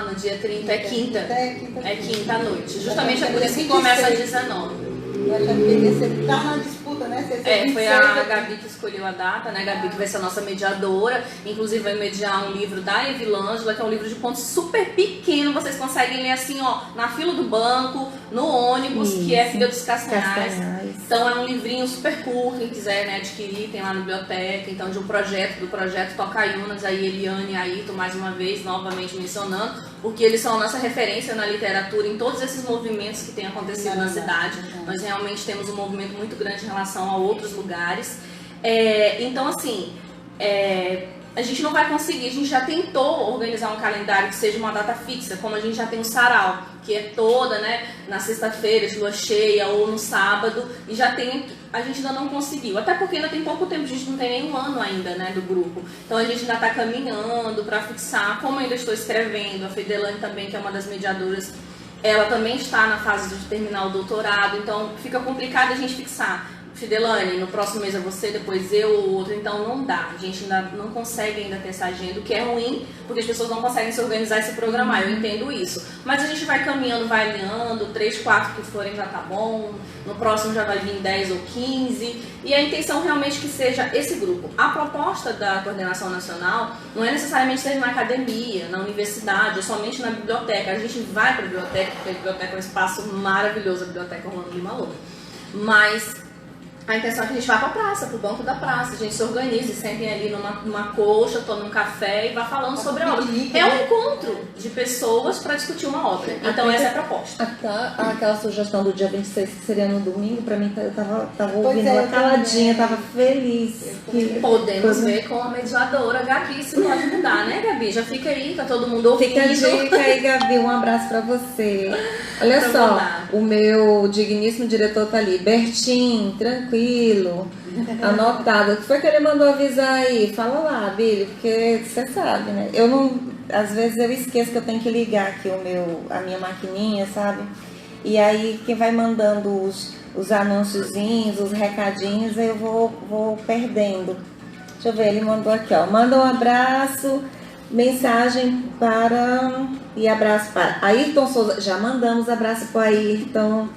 No dia 30 é quinta. É quinta à noite. Justamente é por isso que começa às 19. Eu achava que ia ser, tá na disputa, né? Foi a Gabi que escolheu a data, né? A Gabi que vai ser a nossa mediadora. Inclusive vai mediar um livro da Evilângela, que é um livro de contos super pequeno. Vocês conseguem ler assim, ó, na fila do banco, no ônibus, que é Filha dos Castanhais. Então é um livrinho super curto, quem quiser, né, adquirir, tem lá na biblioteca. Então do projeto Tocaiunas, aí Eliane e Ayrton, mais uma vez, novamente mencionando, porque eles são a nossa referência na literatura em todos esses movimentos que têm acontecido na cidade. Nós realmente temos um movimento muito grande em relação a outros lugares. Então, assim, a gente não vai conseguir, a gente já tentou organizar um calendário que seja uma data fixa, como a gente já tem o sarau, que é toda, né, na sexta-feira, de lua cheia, ou no sábado, e a gente ainda não conseguiu, até porque ainda tem pouco tempo, a gente não tem nenhum ano ainda, né, do grupo, então a gente ainda está caminhando para fixar, como eu ainda estou escrevendo, a Fidelane também, que é uma das mediadoras, ela também está na fase de terminar o doutorado, então fica complicado a gente fixar. Fidelane, no próximo mês é você, depois eu ou outro, então não dá. A gente ainda não consegue ainda ter essa agenda, o que é ruim, porque as pessoas não conseguem se organizar e se programar, eu entendo isso. Mas a gente vai caminhando, vai alinhando, 3, 4 que forem já tá bom, no próximo já vai vir 10 ou 15, e a intenção realmente que seja esse grupo. A proposta da Coordenação Nacional não é necessariamente ser na academia, na universidade, ou somente na biblioteca. A gente vai para a biblioteca, porque a biblioteca é um espaço maravilhoso, a Biblioteca Orlando Lima Loura. Mas a intenção é que a gente vá para a praça, para o banco da praça, a gente se organize, sentem ali numa colcha, tomem um café e vá falando sobre a obra. É um encontro de pessoas para discutir uma obra. Então essa é a proposta. Aquela sugestão do dia 26, que seria no domingo, para mim eu tava ouvindo ela caladinha, tava feliz. Podemos ver com a mediadora Gabi se pode mudar, né, Gabi? Já fica aí, tá todo mundo ouvindo. Fica a dica aí, Gabi, um abraço para você. Olha só, o meu digníssimo diretor tá ali, Bertim, tranquilo, anotado. O que foi que ele mandou avisar aí? Fala lá, Billy, porque você sabe, né? Eu não, às vezes eu esqueço que eu tenho que ligar aqui a minha maquininha, sabe? E aí quem vai mandando os anúnciozinhos, os recadinhos, eu vou perdendo. Deixa eu ver, ele mandou aqui, ó. Manda um abraço, mensagem para... E abraço para Ayrton Souza. Já mandamos abraço para Ayrton.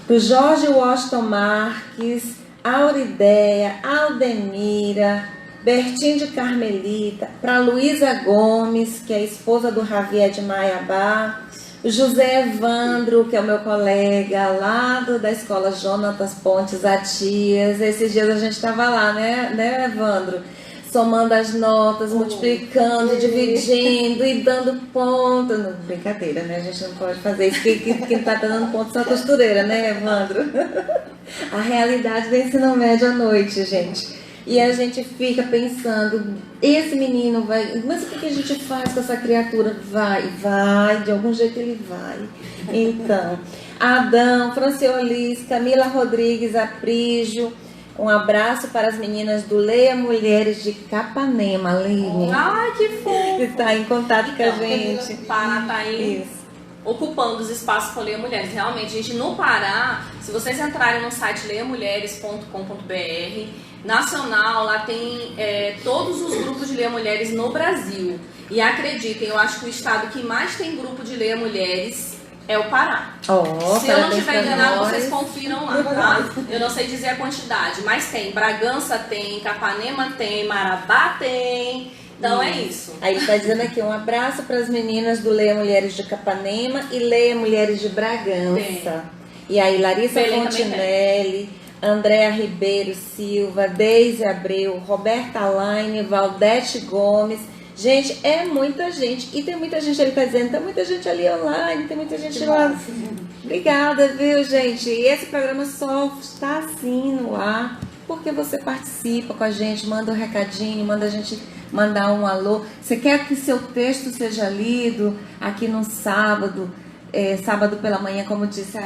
Para o Jorge Washington Marques, Aurideia, Aldemira, Bertim de Carmelita, para Luísa Gomes, que é a esposa do Javier de Maiabá, o José Evandro, que é o meu colega lá da escola Jonatas Pontes Atias. Esses dias a gente estava lá, né, Evandro? Somando as notas, multiplicando, dividindo e dando ponto. Não, brincadeira, né? A gente não pode fazer isso. Quem tá dando ponto são a costureira, né, Evandro? A realidade do ensino médio à noite, gente. E a gente fica pensando, esse menino vai... Mas o que a gente faz com essa criatura? Vai, de algum jeito ele vai. Então, Adão, Franciolis, Camila Rodrigues, Aprígio. Um abraço para as meninas do Leia Mulheres de Capanema, Aline. Ai, que fofo! Que está em contato com a gente. O Pará está aí ocupando os espaços com Leia Mulheres. Realmente, gente, no Pará, se vocês entrarem no site leiamulheres.com.br, nacional, lá tem todos os grupos de Leia Mulheres no Brasil. E acreditem, eu acho que o estado que mais tem grupo de Leia Mulheres é o Pará. Se eu não estiver enganado, vocês confiram lá, tá? Eu não sei dizer a quantidade, mas tem. Bragança tem, Capanema tem, Marabá tem. Então é isso. Aí ele está dizendo aqui, um abraço para as meninas do Leia Mulheres de Capanema e Leia Mulheres de Bragança. Tem. E aí Larissa Belém Fontinelli, Andréa Ribeiro Silva, Deise Abreu, Roberta Laine, Valdete Gomes. Gente, é muita gente. E tem muita gente ali, tá dizendo, tem muita gente ali online, tem muita gente lá. Obrigada, viu, gente? E esse programa só está assim no ar porque você participa com a gente, manda um recadinho, manda a gente mandar um alô. Você quer que seu texto seja lido aqui no sábado, sábado pela manhã, como disse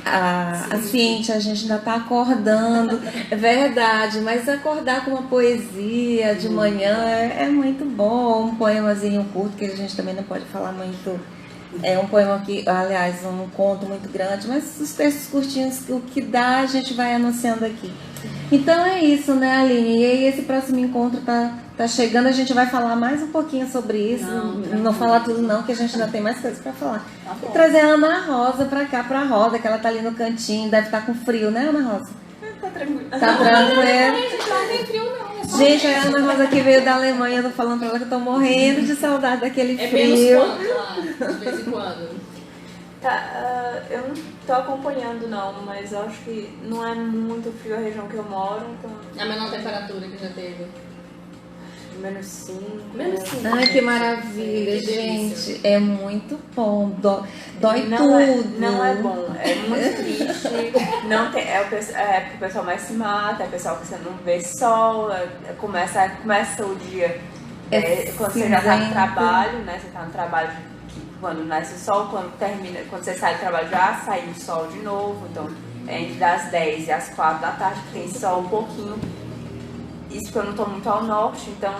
a Cíntia, a gente ainda está acordando, é verdade, mas acordar com uma poesia de manhã é muito bom, um poemazinho curto, que a gente também não pode falar muito, um poema que, aliás, um conto muito grande, mas os textos curtinhos, o que dá, a gente vai anunciando aqui. Então é isso, né, Aline? E aí esse próximo encontro tá chegando, a gente vai falar mais um pouquinho sobre isso. Não falar tudo não, que a gente ainda tem mais coisas para falar. Tá bom. E trazer a Ana Rosa pra cá, pra roda, que ela tá ali no cantinho, deve estar com frio, né, Ana Rosa? Tá tranquilo. Tá tranquilo. Gente, não tem frio não. Gente, a Ana Rosa que veio da Alemanha, eu tô falando pra ela que eu tô morrendo de saudade daquele É frio. menos quanto lá, de vez em quando? Tá, eu não tô acompanhando não, mas eu acho que não é muito frio a região que eu moro, então A menor temperatura que já teve. menos 5. Menos 5. Ai, que maravilha, Que delícia. gente. É muito bom. Dói não tudo. Não é bom, é muito triste. Não tem, porque o pessoal mais se mata, é o pessoal que você não vê sol, começa o dia quando você já tá no cinzento. trabalho, né? Você tá no trabalho quando nasce o sol, quando você sai do trabalho já sai o sol de novo, então é entre as 10 e as 4 da tarde que tem sol um pouquinho. Isso que eu não tô muito ao norte, então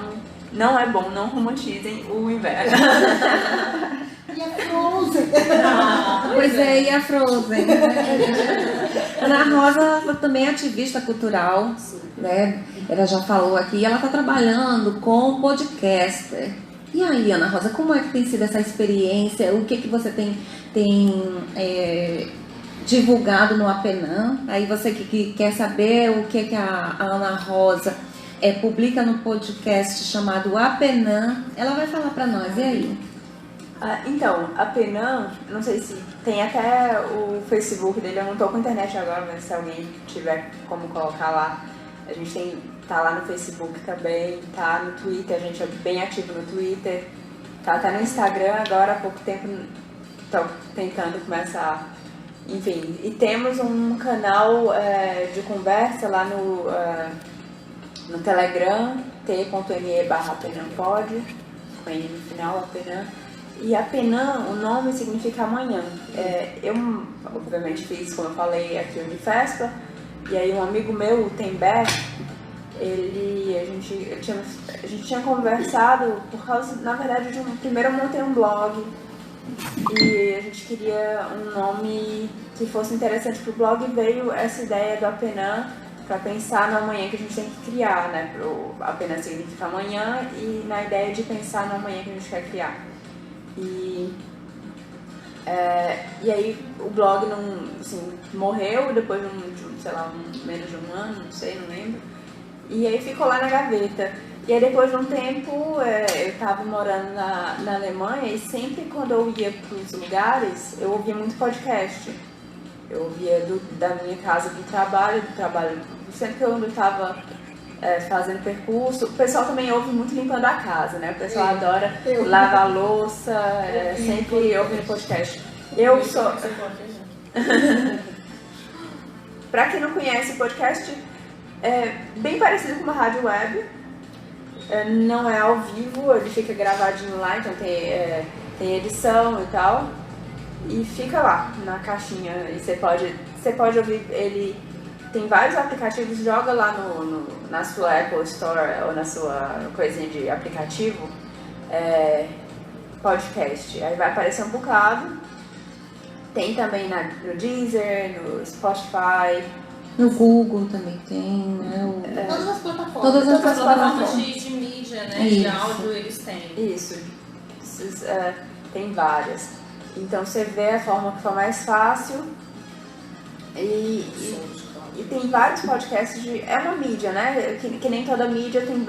não é bom, não romantizem o inverno. E a Frozen? Pois é, e a Frozen? Ana Rosa também é ativista cultural, né? Ela já falou aqui, ela está trabalhando com podcaster. E aí, Ana Rosa, como é que tem sido essa experiência? O que você tem divulgado no Apenã? Aí você que quer saber o que a Ana Rosa publica no podcast chamado Apenã, ela vai falar para nós, e aí? Então, a Penã, não sei se tem até o Facebook dele, eu não tô com internet agora, mas se alguém tiver como colocar lá, a gente tá lá no Facebook também, tá no Twitter, a gente é bem ativo no Twitter, tá até no Instagram agora, há pouco tempo tô tentando começar, enfim, e temos um canal de conversa lá no Telegram, t.me/apenãpod, com N no final, Apenã. E Apenã, o nome significa amanhã. Eu, obviamente, fiz, como eu falei, aqui o Unifespa, e aí um amigo meu, o Tember, a gente tinha conversado por causa, na verdade, primeiro eu montei um blog, e a gente queria um nome que fosse interessante pro blog, e veio essa ideia do Apenã, para pensar no amanhã que a gente tem que criar, né? Apenã significa amanhã, e na ideia de pensar no amanhã que a gente quer criar. E aí o blog morreu depois de menos de um ano, não sei, não lembro. E aí ficou lá na gaveta. E aí depois de um tempo eu tava morando na Alemanha, e sempre quando eu ia pros lugares, eu ouvia muito podcast. Eu ouvia da minha casa do trabalho, sempre que eu estava fazendo percurso. O pessoal também ouve muito limpando a casa, né? O pessoal adora lavar louça, sempre ouvindo podcast. Eu sou... Pra quem não conhece, o podcast é bem parecido com uma rádio web. Não é ao vivo, ele fica gravadinho lá, então tem edição e tal. E fica lá, na caixinha. E você pode ouvir ele... Tem vários aplicativos, joga lá na sua Apple Store ou na sua coisinha de aplicativo, podcast. Aí vai aparecer um bocado. Tem também no Deezer, no Spotify. No Google também tem, né? Todas as plataformas. Todas as plataformas de mídia, né? De áudio eles têm. Isso. Tem várias. Então você vê a forma que for mais fácil. E tem vários podcasts é uma mídia, né? Que nem toda mídia tem um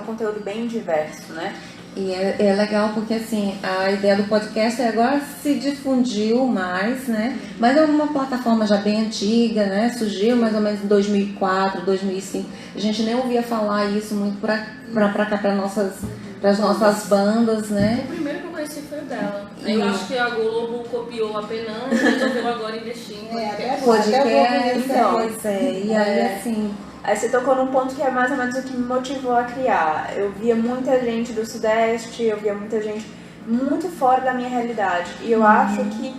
conteúdo bem diverso, né? E é legal porque, assim, a ideia do podcast agora se difundiu mais, né? Mas é uma plataforma já bem antiga, né? Surgiu mais ou menos em 2004, 2005. A gente nem ouvia falar isso muito pra cá, para as nossas bandas, né? O primeiro que eu conheci conheci foi o dela. Eu acho que a Globo copiou a Penan e resolveu agora investir em podcast. Podcast, Então. pois é. E aí, assim... Aí você tocou num ponto que é mais ou menos o que me motivou a criar. Eu via muita gente do Sudeste, eu via muita gente muito fora da minha realidade. E eu acho que...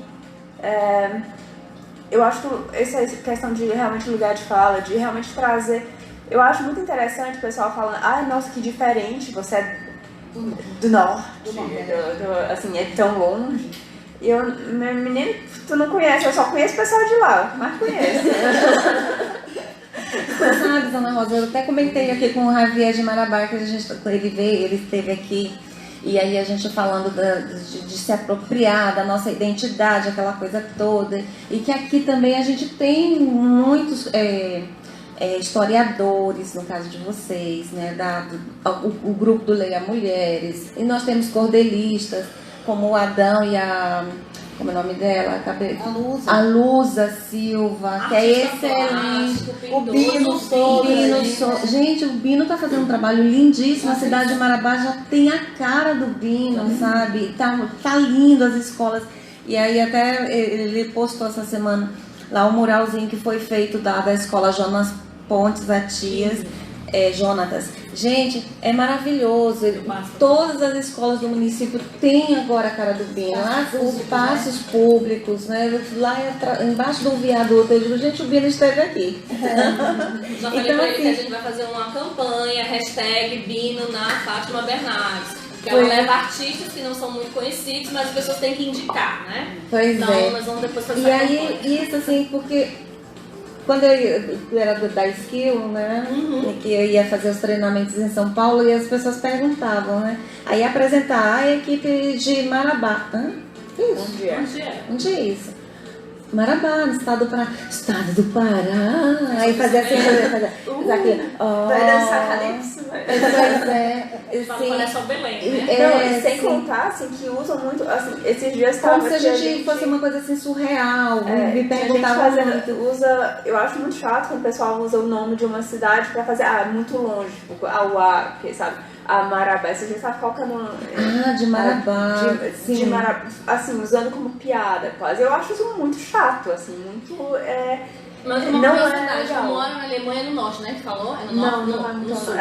eu acho que essa questão de realmente lugar de fala, de realmente trazer... Eu acho muito interessante o pessoal falando, ai, nossa, que diferente, você é do norte, assim, é tão longe. E eu, menino, tu não conhece, eu só conheço o pessoal de lá, mas conheço. Sabe, Ana Rosa, eu até comentei aqui com o Javier de Marabá, que ele esteve aqui, e aí a gente falando de se apropriar da nossa identidade, aquela coisa toda, e que aqui também a gente tem muitos historiadores, no caso de vocês, né, o grupo do Leia Mulheres, e nós temos cordelistas, como o Adão e a... Como é o nome dela? A Luza Silva, que é excelente. O Bino Souza. Gente, o Bino tá fazendo um trabalho lindíssimo. A cidade de Marabá já tem a cara do Bino, sabe? Tá lindo as escolas. E aí até ele postou essa semana lá o muralzinho que foi feito da escola Jonas Pontes Atias. Jonatas. Gente, é maravilhoso. Todas as escolas do município têm agora a cara do Bino. Os passos públicos, né? Lá embaixo do viaduto, eu digo, gente, o Bino esteve aqui. Já falei pra ele que a gente vai fazer uma campanha, hashtag Bino na Fátima Bernardes. Que ela leva artistas que não são muito conhecidos, mas as pessoas têm que indicar, né? Pois então, nós vamos depois fazer E aí, isso assim, porque... Quando eu era da Skill, né, que eu ia fazer os treinamentos em São Paulo e as pessoas perguntavam, né, aí apresentar a equipe de Marabá. Onde é isso? Marabá, no estado do Pará. Estado do Pará. Aí fazia assim, Vai dançar calypso, Parece só Belém, né? Sem contar, assim, que usam muito, assim, esses dias como estava... se a gente fosse uma coisa assim surreal, me perguntava muito. Eu acho muito chato quando o pessoal usa o nome de uma cidade pra fazer, muito longe, tipo, Auá, sabe? A Marabá, você já sabe qual que é no... de Marabá, de Marabá, assim, usando como piada, quase. Eu acho isso muito chato, assim, muito... Mas uma curiosidade, eu moro na Alemanha no norte, né, que falou? É no norte, no sul.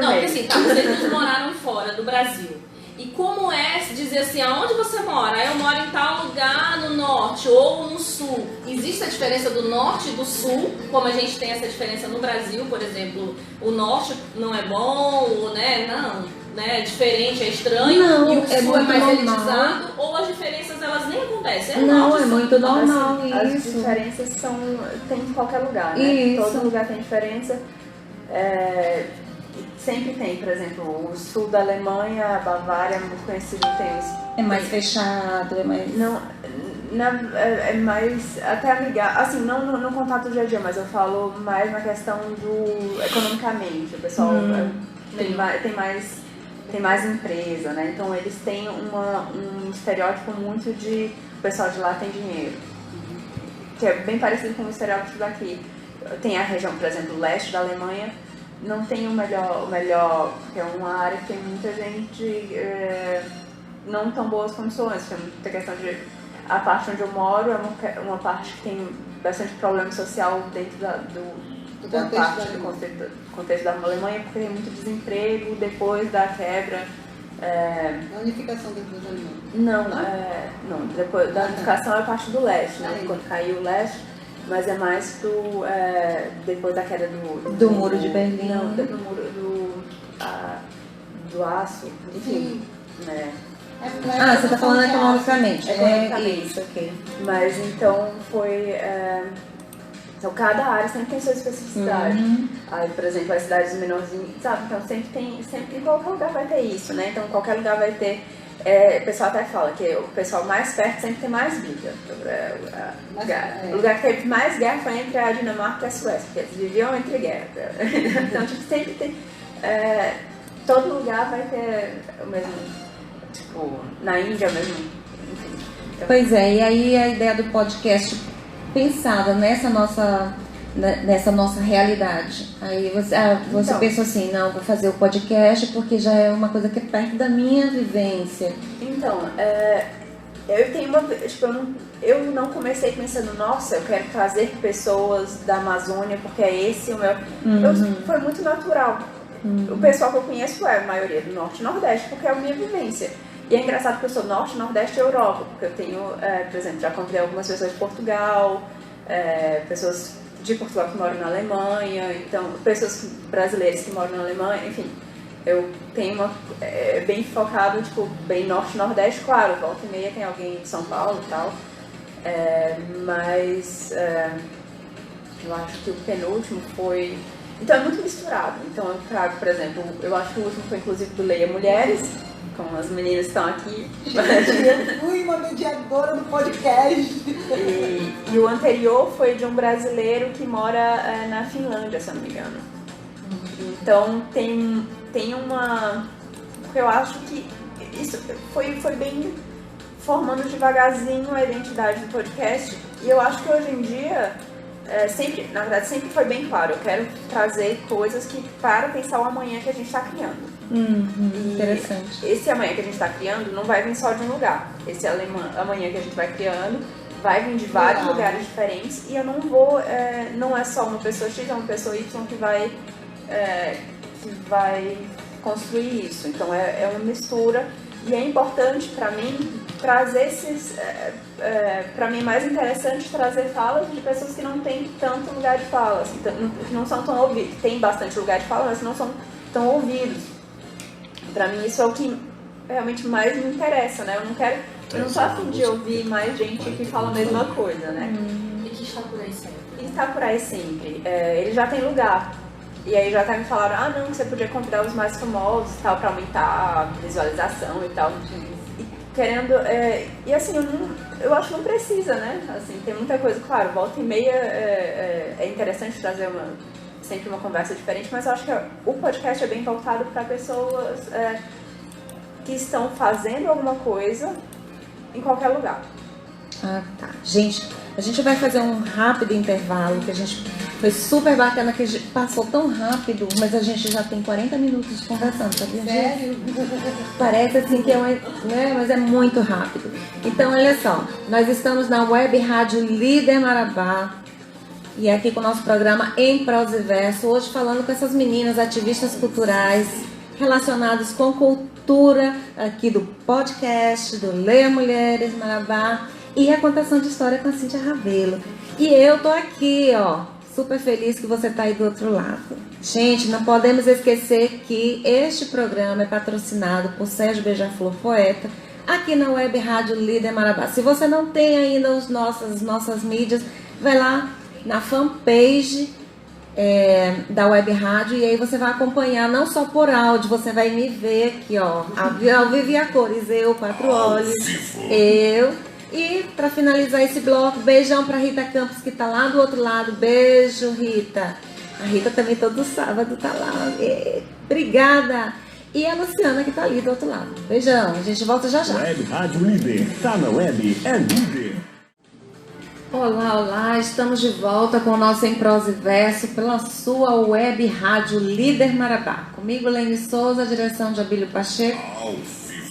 Não, porque assim, vocês moraram fora do Brasil. E como é dizer assim, aonde você mora? Eu moro em tal lugar no norte ou no sul. Existe a diferença do norte e do sul, como a gente tem essa diferença no Brasil, por exemplo, o norte não é bom, né? Não, né? É diferente, é estranho, não, e o sul é mais normal. Elitizado, ou as diferenças elas nem acontecem. Não, é muito normal assim, isso. As diferenças tem em qualquer lugar, né? Isso. Todo lugar tem diferença. Sempre tem, por exemplo, o sul da Alemanha, a Bavária é muito conhecido, tem isso. É mais fechado, é mais... Não, é mais até amigável, assim, não no contato do dia a dia, mas eu falo mais na questão do economicamente, o pessoal tem mais empresa, né? Então eles têm um estereótipo muito de o pessoal de lá tem dinheiro, que é bem parecido com o estereótipo daqui. Tem a região, por exemplo, leste da Alemanha, não tem o melhor, que é uma área que tem muita gente não tão boas condições, tem muita questão de... A parte onde eu moro é uma parte que tem bastante problema social dentro do contexto da Alemanha, porque tem muito desemprego depois da quebra. A unificação depois da Alemanha? Não, depois da unificação é a parte do leste, né? Quando caiu o leste, mas é mais depois da queda do Muro de Berlim. Não, do muro do aço, enfim. Né? Você está falando economicamente. Economicamente. Isso, ok. Mas então foi... Então cada área sempre tem sua especificidade. Aí, por exemplo, as cidades menorzinhas, sabe? Então sempre em qualquer lugar vai ter isso, né? Então qualquer lugar vai ter... o pessoal até fala que o pessoal mais perto sempre tem mais briga. O lugar que teve mais guerra foi entre a Dinamarca e a Suécia, porque eles viviam entre guerras. Então, tipo, sempre tem... todo lugar vai ter o mesmo... Tipo, na Índia mesmo. Enfim. Então, Pois é, e aí a ideia do podcast pensada nessa nossa nessa nossa realidade? Aí você Então. pensou assim, não, vou fazer o podcast porque já é uma coisa que é perto da minha vivência. Então, eu tenho uma... Tipo, eu não comecei pensando, nossa, eu quero trazer pessoas da Amazônia porque é esse o meu... Foi muito natural. O pessoal que eu conheço a maioria do Norte e Nordeste, porque é a minha vivência. E é engraçado que eu sou Norte, Nordeste e Europa, porque eu tenho, por exemplo, já convidei algumas pessoas de Portugal, pessoas de Portugal que moram na Alemanha, então, pessoas brasileiras que moram na Alemanha, enfim. Eu tenho bem focado, tipo, bem Norte e Nordeste, claro, volta e meia tem alguém de São Paulo e tal, mas eu acho que o penúltimo foi... Então é muito misturado, então eu trago, por exemplo, eu acho que o último foi inclusive do Leia Mulheres, como as meninas estão aqui. Eu fui uma mediadora do podcast. E o anterior foi de um brasileiro que mora na Finlândia, se eu não me engano. Então tem uma... Porque eu acho que isso foi bem formando devagarzinho a identidade do podcast. E eu acho que hoje em dia, na verdade, sempre foi bem claro. Eu quero trazer coisas que para pensar o amanhã que a gente está criando. Interessante. Esse amanhã que a gente está criando não vai vir só de um lugar. Esse amanhã que a gente vai criando vai vir de vários lugares diferentes. E eu não vou... não é só uma pessoa X, é uma pessoa Y que vai construir isso. Então é uma mistura. E é importante para mim trazer esses... para mim é mais interessante trazer falas de pessoas que não têm tanto lugar de fala. Assim, que não são tão ouvidos. Tem bastante lugar de fala, mas não são tão ouvidos. Pra mim isso é o que realmente mais me interessa, né? Eu não tô a fim de ouvir mais gente que fala a mesma coisa, né? E que está por aí sempre. E está por aí sempre. Ele já tem lugar. E aí já até me falaram, não, que você podia convidar os mais famosos e tal, pra aumentar a visualização e tal. E querendo... e assim, eu acho que não precisa, né? Assim, tem muita coisa, claro, volta e meia é interessante trazer sempre uma conversa diferente, mas eu acho que o podcast é bem voltado para pessoas que estão fazendo alguma coisa em qualquer lugar. Ah, tá. Gente, a gente vai fazer um rápido intervalo, que foi super bacana, que passou tão rápido, mas a gente já tem 40 minutos conversando, sabia? Sério? Parece assim que né? Mas é muito rápido. Então, olha só, nós estamos na Web Rádio Líder Marabá, e aqui com o nosso programa Em Prosa e Verso, hoje falando com essas meninas ativistas culturais relacionadas com cultura aqui do podcast, do Leia Mulheres Marabá e a contação de história com a Cíntia Ravelo. E eu tô aqui, ó, super feliz que você tá aí do outro lado. Gente, não podemos esquecer que este programa é patrocinado por Sérgio Beija-Flor Poeta, aqui na Web Rádio Líder Marabá. Se você não tem ainda as nossas mídias, vai lá na fanpage da Web Rádio e aí você vai acompanhar não só por áudio, você vai me ver aqui, ó, ao vivo e a cores, eu, 4 olhos, eu. E para finalizar esse bloco, beijão pra Rita Campos que tá lá do outro lado, beijo Rita. A Rita também todo sábado tá lá, obrigada. E a Luciana que tá ali do outro lado, beijão, a gente volta já já. Web Rádio Líder, tá na web, é líder. Olá, estamos de volta com o nosso Em Prosa e Verso pela sua Web Rádio Líder Marabá. Comigo, Lene Souza, direção de Abílio Pacheco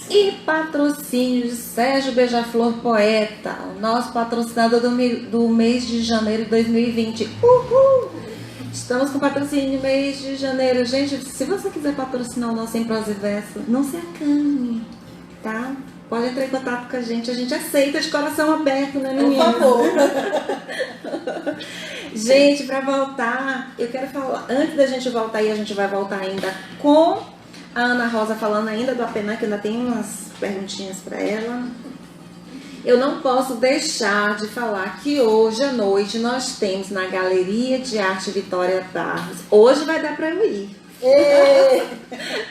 e patrocínio de Sérgio Beija-Flor Poeta, o nosso patrocinador do mês de janeiro de 2020. Uhul! Estamos com patrocínio no mês de janeiro. Gente, se você quiser patrocinar o nosso Em Prosa e Verso, não se acane, tá? Pode entrar em contato com a gente aceita de coração aberto, né, menina? Por favor. Gente, para voltar, eu quero falar, antes da gente voltar, e a gente vai voltar ainda com a Ana Rosa falando ainda do Apená, que ainda tem umas perguntinhas para ela. Eu não posso deixar de falar que hoje à noite nós temos na Galeria de Arte Vitória Barros. Hoje vai dar para eu ir.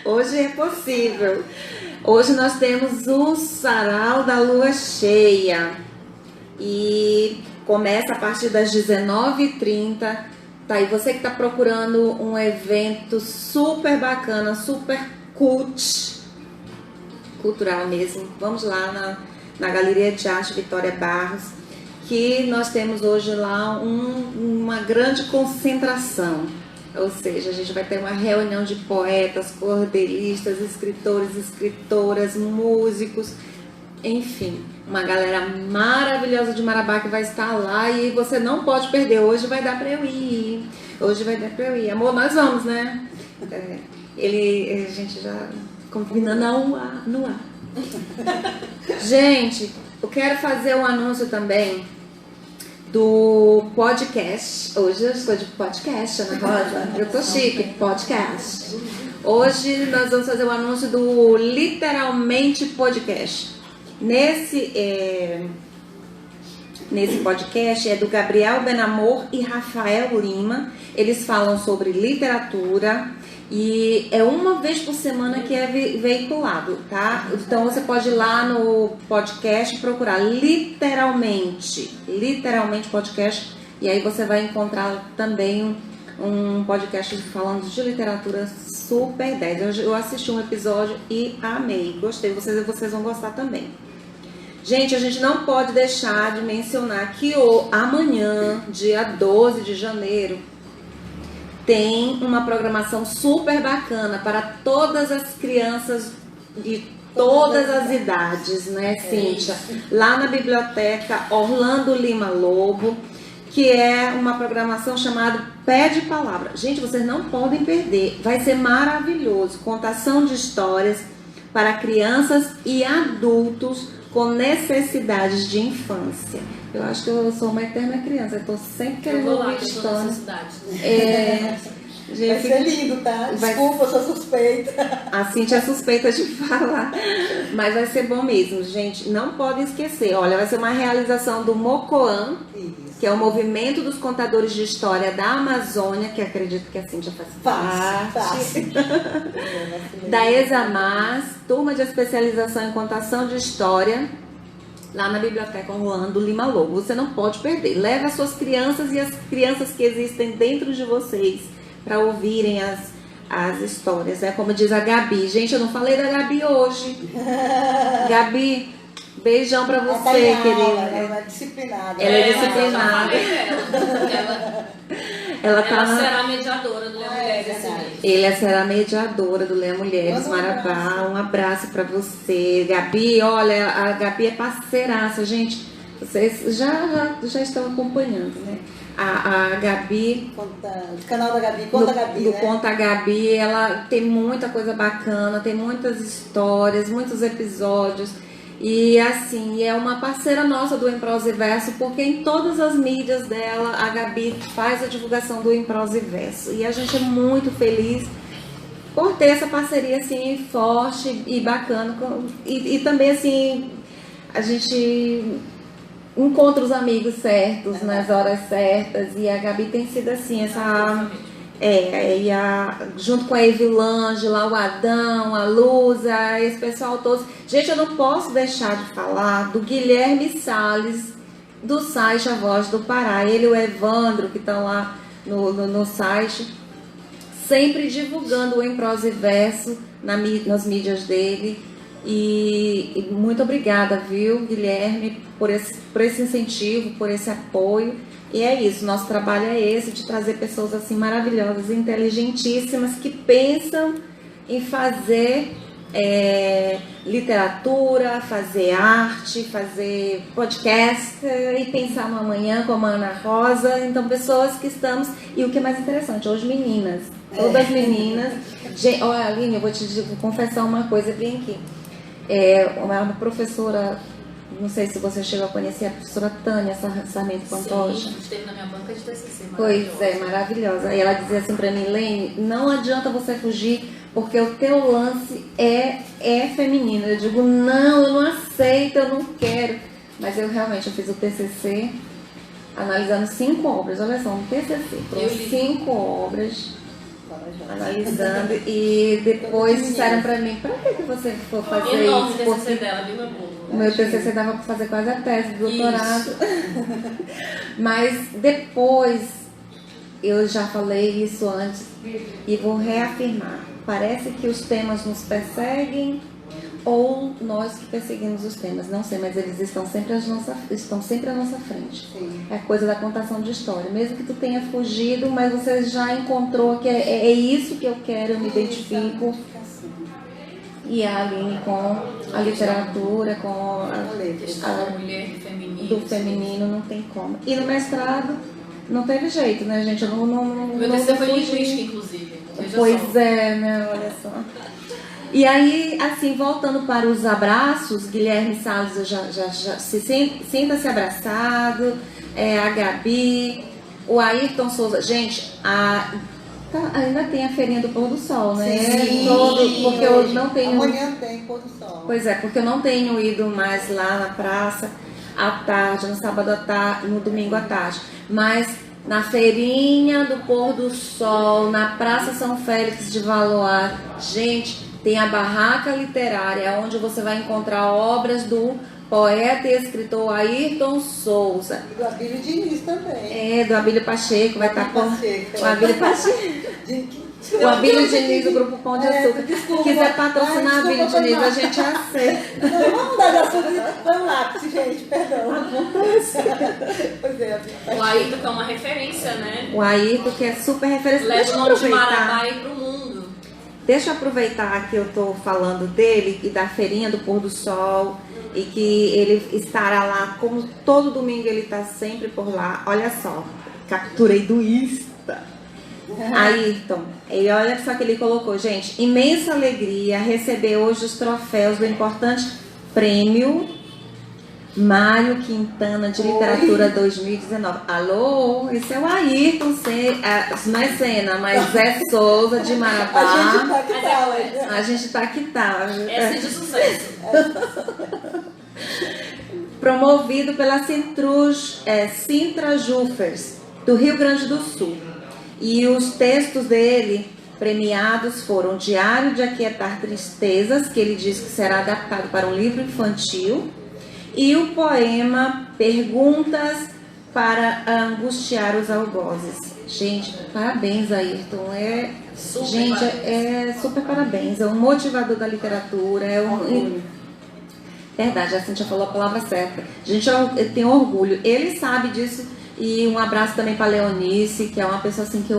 Hoje é possível. Hoje nós temos o Sarau da Lua Cheia e começa a partir das 19h30. Tá aí, você que está procurando um evento super bacana, super cultural mesmo, vamos lá na Galeria de Arte Vitória Barros, que nós temos hoje lá uma grande concentração. Ou seja, a gente vai ter uma reunião de poetas, cordelistas, escritores, escritoras, músicos, enfim, uma galera maravilhosa de Marabá que vai estar lá e você não pode perder. Hoje vai dar pra eu ir. Hoje vai dar pra eu ir. Amor, nós vamos, né? A gente já combinando no ar. Gente, eu quero fazer um anúncio também do podcast. Hoje eu estou de podcast, Ana Rosa. Eu tô chique, podcast. Hoje nós vamos fazer o anúncio do Literalmente Podcast. Nesse podcast é do Gabriel Benamor e Rafael Lima. Eles falam sobre literatura e é uma vez por semana que é veiculado, tá? Então você pode ir lá no podcast e procurar literalmente podcast, e aí você vai encontrar também um podcast falando de literatura super 10. Eu assisti um episódio e amei, gostei, vocês vão gostar também. Gente, a gente não pode deixar de mencionar que amanhã, dia 12 de janeiro, tem uma programação super bacana para todas as crianças de todas as idades, né, Cíntia? Lá na Biblioteca Orlando Lima Lobo, que é uma programação chamada Pede Palavra. Gente, vocês não podem perder, vai ser maravilhoso. Contação de histórias para crianças e adultos com necessidades de infância. Eu acho que eu sou uma eterna criança, eu tô sempre querendo ouvir histórias. Vai ser lindo, tá? Desculpa, eu sou suspeita. A Cíntia é suspeita de falar, mas vai ser bom mesmo, gente. Não podem esquecer. Olha, vai ser uma realização do Mocoan, que é o Movimento dos Contadores de História da Amazônia, que acredito que a Cíntia faz parte. Da Examas, turma de especialização em contação de história, lá na Biblioteca Orlando Lima Lobo. Você não pode perder. Leve as suas crianças e as crianças que existem dentro de vocês para ouvirem as histórias, né? Como diz a Gabi. Gente, eu não falei da Gabi hoje. Gabi, beijão pra você, querida. Ela é disciplinada. Ela é disciplinada. Ela será mediadora do Leia Mulheres esse mês. Ela será mediadora do Leia Mulheres, Marabá. Um abraço pra você. Gabi, olha, a Gabi é parceiraça, gente. Vocês já estão acompanhando, né? A Gabi, do canal da Gabi, Conta Gabi, do né? Conta Gabi, ela tem muita coisa bacana, tem muitas histórias, muitos episódios. E assim, é uma parceira nossa do Em Prosa e Verso, porque em todas as mídias dela, a Gabi faz a divulgação do Em Prosa e Verso. E a gente é muito feliz por ter essa parceria assim, forte e bacana. E também assim, a gente encontra os amigos certos nas horas certas, e a Gabi tem sido assim, junto com a Evilange, lá o Adão, a Luza, esse pessoal todos. Gente, eu não posso deixar de falar do Guilherme Salles, do site A Voz do Pará. Ele e o Evandro, que estão lá no site, sempre divulgando o Em Prosa e Verso nas mídias dele. E muito obrigada, viu, Guilherme, por esse incentivo, por esse apoio. E é isso, nosso trabalho é esse, de trazer pessoas assim maravilhosas, inteligentíssimas, que pensam em fazer literatura, fazer arte, fazer podcast e pensar no amanhã, como a Ana Rosa. Então, pessoas que estamos... E o que é mais interessante, hoje meninas, todas meninas. Gente, olha, Aline, eu vou confessar uma coisa bem aqui. Uma professora, não sei se você chegou a conhecer, a professora Tânia Sarmento Pantoja. Sim, esteve na minha banca de TCC, Pois é, maravilhosa. E ela dizia assim pra mim: Lene, não adianta você fugir, porque o teu lance é feminino. Eu digo, não, eu não aceito, eu não quero. Mas eu fiz o TCC analisando 5 obras. Olha só, um TCC, com 5 obras, analisando, e depois disseram pra mim: pra que você for fazer enorme isso? O TCC dela, viu, meu povo? O meu TCC dava pra fazer quase a tese do doutorado. Mas depois, eu já falei isso antes e vou reafirmar. Parece que os temas nos perseguem, ou nós que perseguimos os temas, não sei, mas eles estão sempre à nossa frente. Sim. É coisa da contação de história. Mesmo que tu tenha fugido, mas você já encontrou que é isso que eu quero, eu me identifico. E a Aline com a literatura, com A mulher do feminino, não tem como. E no mestrado, não teve jeito, né, gente? Eu não Meu terceiro foi fugi. linguística, inclusive. Veja Pois só. é, né? Olha só. E aí, assim, voltando para os abraços, Guilherme Salles já sinta-se abraçado, a Gabi, o Ayrton Souza. Gente, ainda tem a feirinha do pôr do sol, né? Sim, Porque eu não tenho... Amanhã tem pôr do sol. Pois é, porque eu não tenho ido mais lá na praça à tarde, no sábado à tarde, no domingo à tarde. Mas na feirinha do pôr do sol, na Praça São Félix de Valois, gente, tem a barraca literária, onde você vai encontrar obras do poeta e escritor Ayrton Souza. E do Abílio Diniz também. Do Abílio Pacheco, vai estar com o Abílio Pacheco. O Abílio Diniz, do Grupo Pão de Açúcar. Desculpa. Quiser patrocinar a Abílio Desculpa, Diniz, foi a gente aceita. Não, vamos mudar de assunto. Vamos lá, gente, perdão. Pois é, O Ayrton, que é uma referência, né? O Ayrton, que é super referência. Leva Deixa o eu nome de aproveitar. Marabá aí pro mundo. Deixa eu aproveitar que eu estou falando dele e da feirinha do pôr do sol e que ele estará lá, como todo domingo ele está sempre por lá. Olha só, capturei do Insta. Ayrton, e olha só que ele colocou, gente, imensa alegria receber hoje os troféus do importante prêmio Mário Quintana de Literatura 2019. Alô, esse é o Ayrton, não é Sena, mas é Souza de Marabá. A gente tá que tal, né? A gente tá que tá. Essa é de sucesso. Promovido pela Sintra Jufers, do Rio Grande do Sul. E os textos dele premiados foram Diário de Aquietar Tristezas, que ele diz que será adaptado para um livro infantil, e o poema Perguntas para Angustiar os Algozes. Gente, parabéns, Ayrton. Super parabéns. É um motivador da literatura. Verdade, a Cíntia falou a palavra certa. Gente, eu tenho orgulho. Ele sabe disso. E um abraço também para a Leonice, que é uma pessoa assim que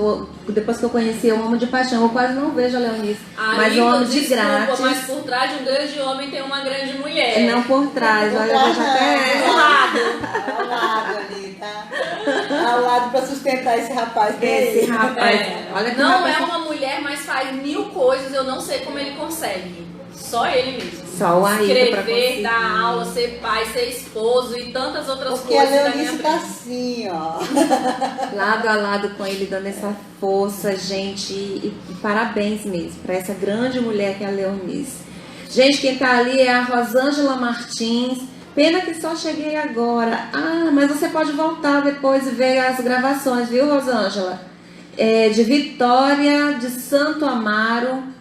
depois que eu conheci, eu amo de paixão. Eu quase não vejo a Leonice, mas eu amo de grátis. Mas por trás de um grande homem tem uma grande mulher. Não por trás, olha, eu vejo até ao lado ali, tá? Ao lado para sustentar esse rapaz. esse rapaz. Olha que não rapaz. É uma mulher, mas faz 1000 coisas. Eu não sei como ele consegue. Só ele mesmo. Só o Ayrton pra escrever, conseguir. dar aula, ser pai, ser esposo e tantas outras Porque a coisas da minha Leonice tá vida. assim, ó. Lado a lado com ele, dando essa força, gente. E parabéns mesmo para essa grande mulher que é a Leonice. Gente, quem tá ali é a Rosângela Martins. Pena que só cheguei agora. Mas você pode voltar depois e ver as gravações, viu, Rosângela? De Vitória, de Santo Amaro.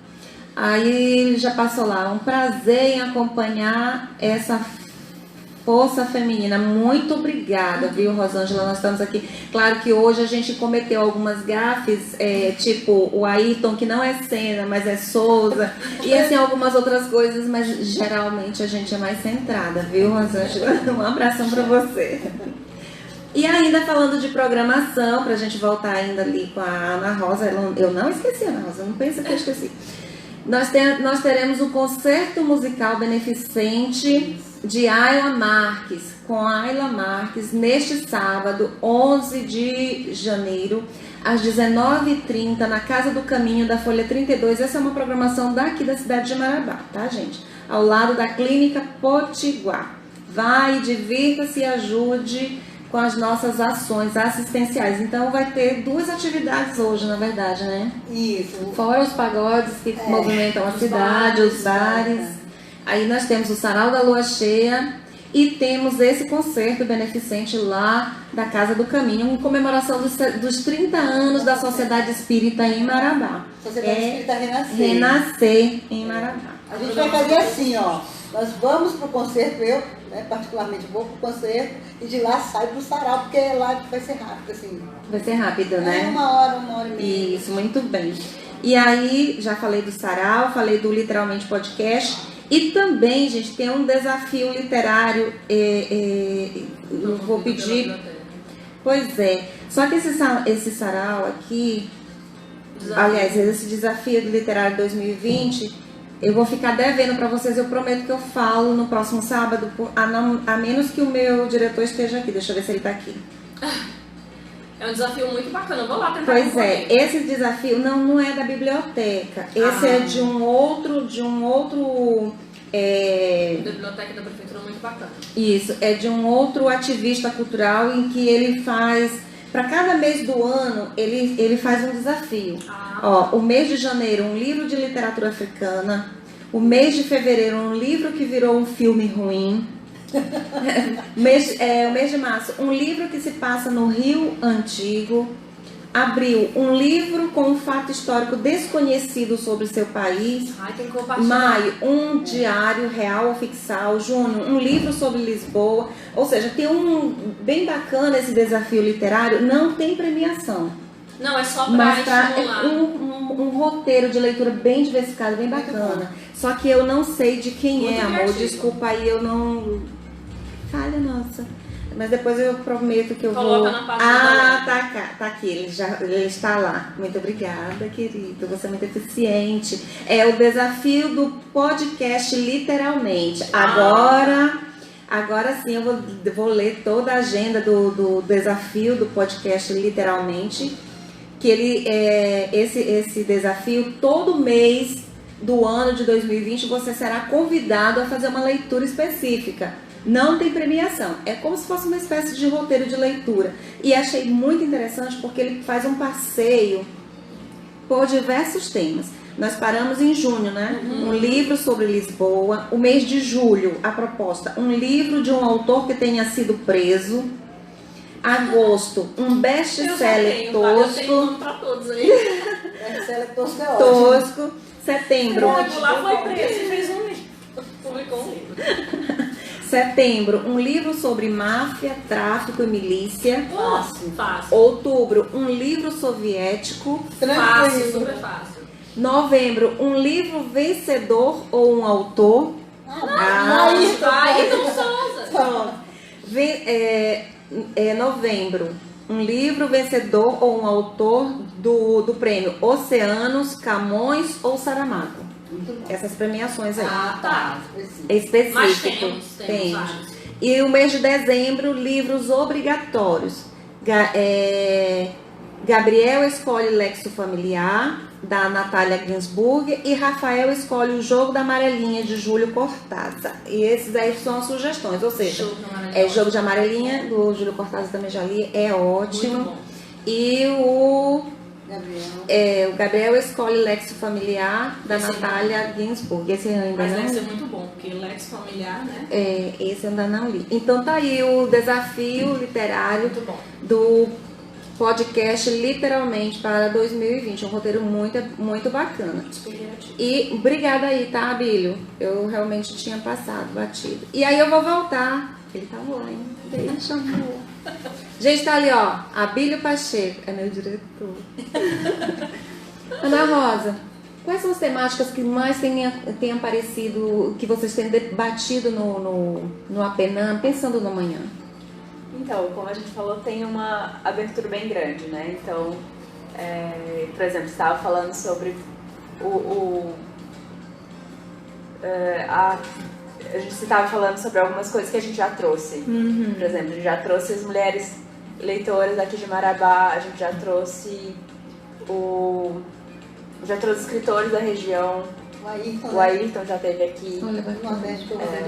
Aí já passou lá. Um prazer em acompanhar essa força feminina. Muito obrigada, viu, Rosângela? Nós estamos aqui. Claro que hoje a gente cometeu algumas gafes, tipo o Ayrton, que não é Sena, mas é Souza, e assim algumas outras coisas, mas geralmente a gente é mais centrada, viu, Rosângela? Um abração para você. E ainda falando de programação, pra gente voltar ainda ali com a Ana Rosa, eu não esqueci a Ana Rosa, não pensa que eu esqueci. Nós teremos um concerto musical beneficente de Ayla Marques, com a Ayla Marques, neste sábado, 11 de janeiro, às 19h30, na Casa do Caminho da Folha 32. Essa é uma programação daqui da cidade de Marabá, tá, gente? Ao lado da Clínica Potiguar. Vai, divirta-se e ajude com as nossas ações assistenciais. Então vai ter 2 atividades hoje, na verdade, né? Isso. Fora os pagodes que movimentam a cidade, os bares. Aí nós temos o Sarau da Lua Cheia e temos esse concerto beneficente lá da Casa do Caminho, em comemoração dos 30 anos da Sociedade Espírita em Marabá. Sociedade Espírita Renascer. Renascer em Marabá. A gente vai fazer assim, ó. Nós vamos pro concerto, eu, né, particularmente vou pro concerto e de lá sai pro sarau, porque lá vai ser rápido, assim. Vai ser rápido, né? Uma hora e meia. Isso, muito bem. E aí, já falei do sarau, falei do Literalmente Podcast. E também, gente, tem um desafio literário, eu vou pedir... Pois é, só que esse sarau aqui, aliás, esse desafio literário 2020, eu vou ficar devendo para vocês, eu prometo que eu falo no próximo sábado, a menos que o meu diretor esteja aqui, deixa eu ver se ele está aqui. É um desafio muito bacana, eu vou lá tentar. Pois é, esse desafio não é da biblioteca, esse é de um outro Da biblioteca da prefeitura, muito bacana. Isso, é de um outro ativista cultural em que ele faz, para cada mês do ano, ele faz um desafio. Ó, o mês de janeiro, um livro de literatura africana. O mês de fevereiro, um livro que virou um filme ruim. O mês de março, um livro que se passa no Rio Antigo. Abril, um livro com um fato histórico desconhecido sobre o seu país. Ai, tem que compartilhar. Maio, um diário real ou ficção. Junho, um livro sobre Lisboa. Ou seja, tem bem bacana esse desafio literário. Não tem premiação, Não, é só pra mas estimular. um roteiro de leitura bem diversificado, bem bacana. Só que eu não sei de quem Muito é, amor. criativo. Desculpa aí, eu não... Falha nossa. Mas depois eu prometo que eu Coloca vou... na página da tá aqui, ele está lá. Muito obrigada, querido. Você é muito eficiente. É o desafio do podcast, literalmente. Agora sim eu vou ler toda a agenda do desafio do podcast, literalmente. Que esse desafio, todo mês do ano de 2020, você será convidado a fazer uma leitura específica. Não tem premiação, é como se fosse uma espécie de roteiro de leitura. E achei muito interessante porque ele faz um passeio por diversos temas. Nós paramos em junho, né? Um livro sobre Lisboa. O mês de julho, a proposta, um livro de um autor que tenha sido preso. Agosto, um best-seller Eu tenho tosco. nome pra todos aí. Best-seller tosco é ótimo. Tosco. Setembro. O lá foi preso e fez um livro. Publicou um livro. Setembro, um livro sobre máfia, tráfico e milícia. Fácil. Outubro, um livro soviético. Fácil, super fácil. Novembro, um livro vencedor ou um autor. Ayrton Souza. Novembro, um livro vencedor ou um autor do prêmio Oceanos, Camões ou Saramago. Essas premiações aí. Tá. Específico. Mas temos vários. E o mês de dezembro, livros obrigatórios. Gabriel escolhe Lexo Familiar, da Natália Ginsburg, e Rafael escolhe O Jogo da Amarelinha, de Júlio Cortázar. E esses aí são as sugestões, ou seja, Jogo de Amarelinha, do Júlio Cortázar, também já li, é ótimo. Muito bom. E o Gabriel escolhe Lexo Familiar, da Natália Ginsburg. Esse eu ainda Mas não deve li. ser muito bom, porque Lex familiar, né? Esse eu ainda não li. Então tá aí o desafio literário Muito bom. do podcast, literalmente, para 2020. Um roteiro muito, muito bacana. E obrigada aí, tá, Abílio? Eu realmente tinha passado, batido. E aí eu vou voltar. Ele tá lá, hein? Deixa, amor. Gente, tá ali, ó. Abílio Pacheco. É meu diretor. Ana Rosa, quais são as temáticas que mais têm aparecido, que vocês têm debatido no Apenam, pensando no manhã? Então, como a gente falou, tem uma abertura bem grande, né? Então, por exemplo, você estava falando sobre a gente estava falando sobre algumas coisas que a gente já trouxe. Por exemplo, a gente já trouxe as mulheres leitoras aqui de Marabá, a gente já trouxe escritores da região. O Ayrton já esteve aqui.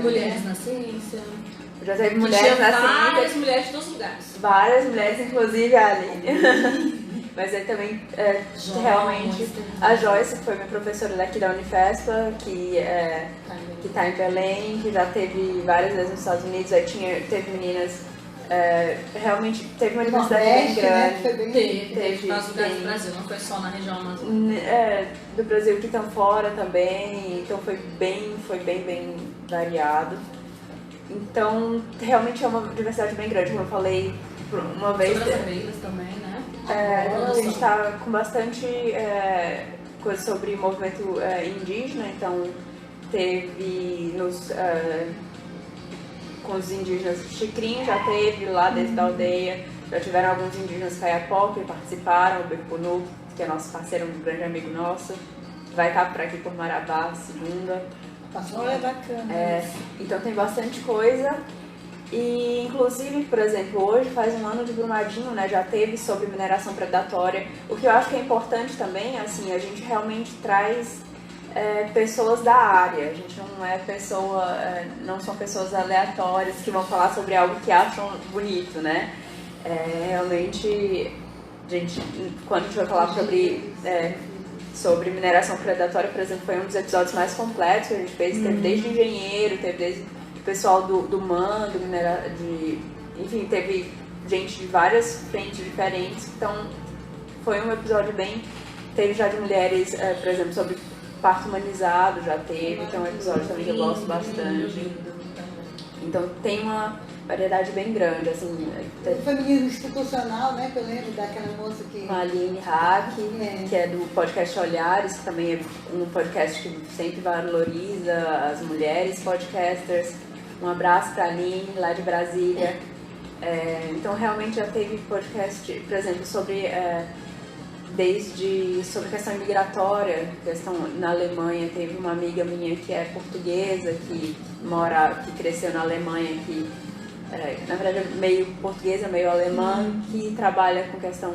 Mulheres na ciência. Já teve mulheres na Várias ciência. mulheres de todos os lugares. Várias mulheres, inclusive a Aline. Mas aí também, realmente, a Joyce, que foi minha professora daqui da Unifespa, que está em Belém, que já teve várias vezes nos Estados Unidos, aí teve meninas, realmente teve uma diversidade bem grande. Teve vários lugares do Brasil, não foi só na região amazônica. Do Brasil que estão fora também, então foi bem variado. Então, realmente é uma diversidade bem grande, como eu falei uma vez. Sobre as abelhas também, né? A gente está com bastante coisa sobre movimento indígena, então teve com os indígenas Xicrim, já teve lá dentro da aldeia, já tiveram alguns indígenas Kayapó que participaram, o Becunu, que é nosso parceiro, um grande amigo nosso, vai estar por aqui por Marabá, segunda. Olha, bacana. Então tem bastante coisa. E, inclusive, por exemplo, hoje faz um ano de Brumadinho, né? Já teve sobre mineração predatória. O que eu acho que é importante também, assim, a gente realmente traz pessoas da área. A gente não é não são pessoas aleatórias que vão falar sobre algo que acham bonito, né? Realmente, quando a gente vai falar sobre mineração predatória, por exemplo, foi um dos episódios mais completos que a gente fez. Teve desde engenheiro, teve desde o pessoal do MAN, enfim, teve gente de várias frentes diferentes. Então, foi um episódio teve já de mulheres, por exemplo, sobre parto humanizado, já teve, que é um episódio também que eu gosto bastante. Então, tem uma variedade bem grande, assim. O feminismo institucional, né, que eu lembro daquela moça que... A Aline Hack, que é do podcast Olhares, que também é um podcast que sempre valoriza as mulheres podcasters. Um abraço para a Aline, lá de Brasília. Então, realmente já teve podcast, por exemplo, sobre questão migratória, questão na Alemanha. Teve uma amiga minha que é portuguesa, que cresceu na Alemanha, que na verdade é meio portuguesa, meio alemã, que trabalha com questão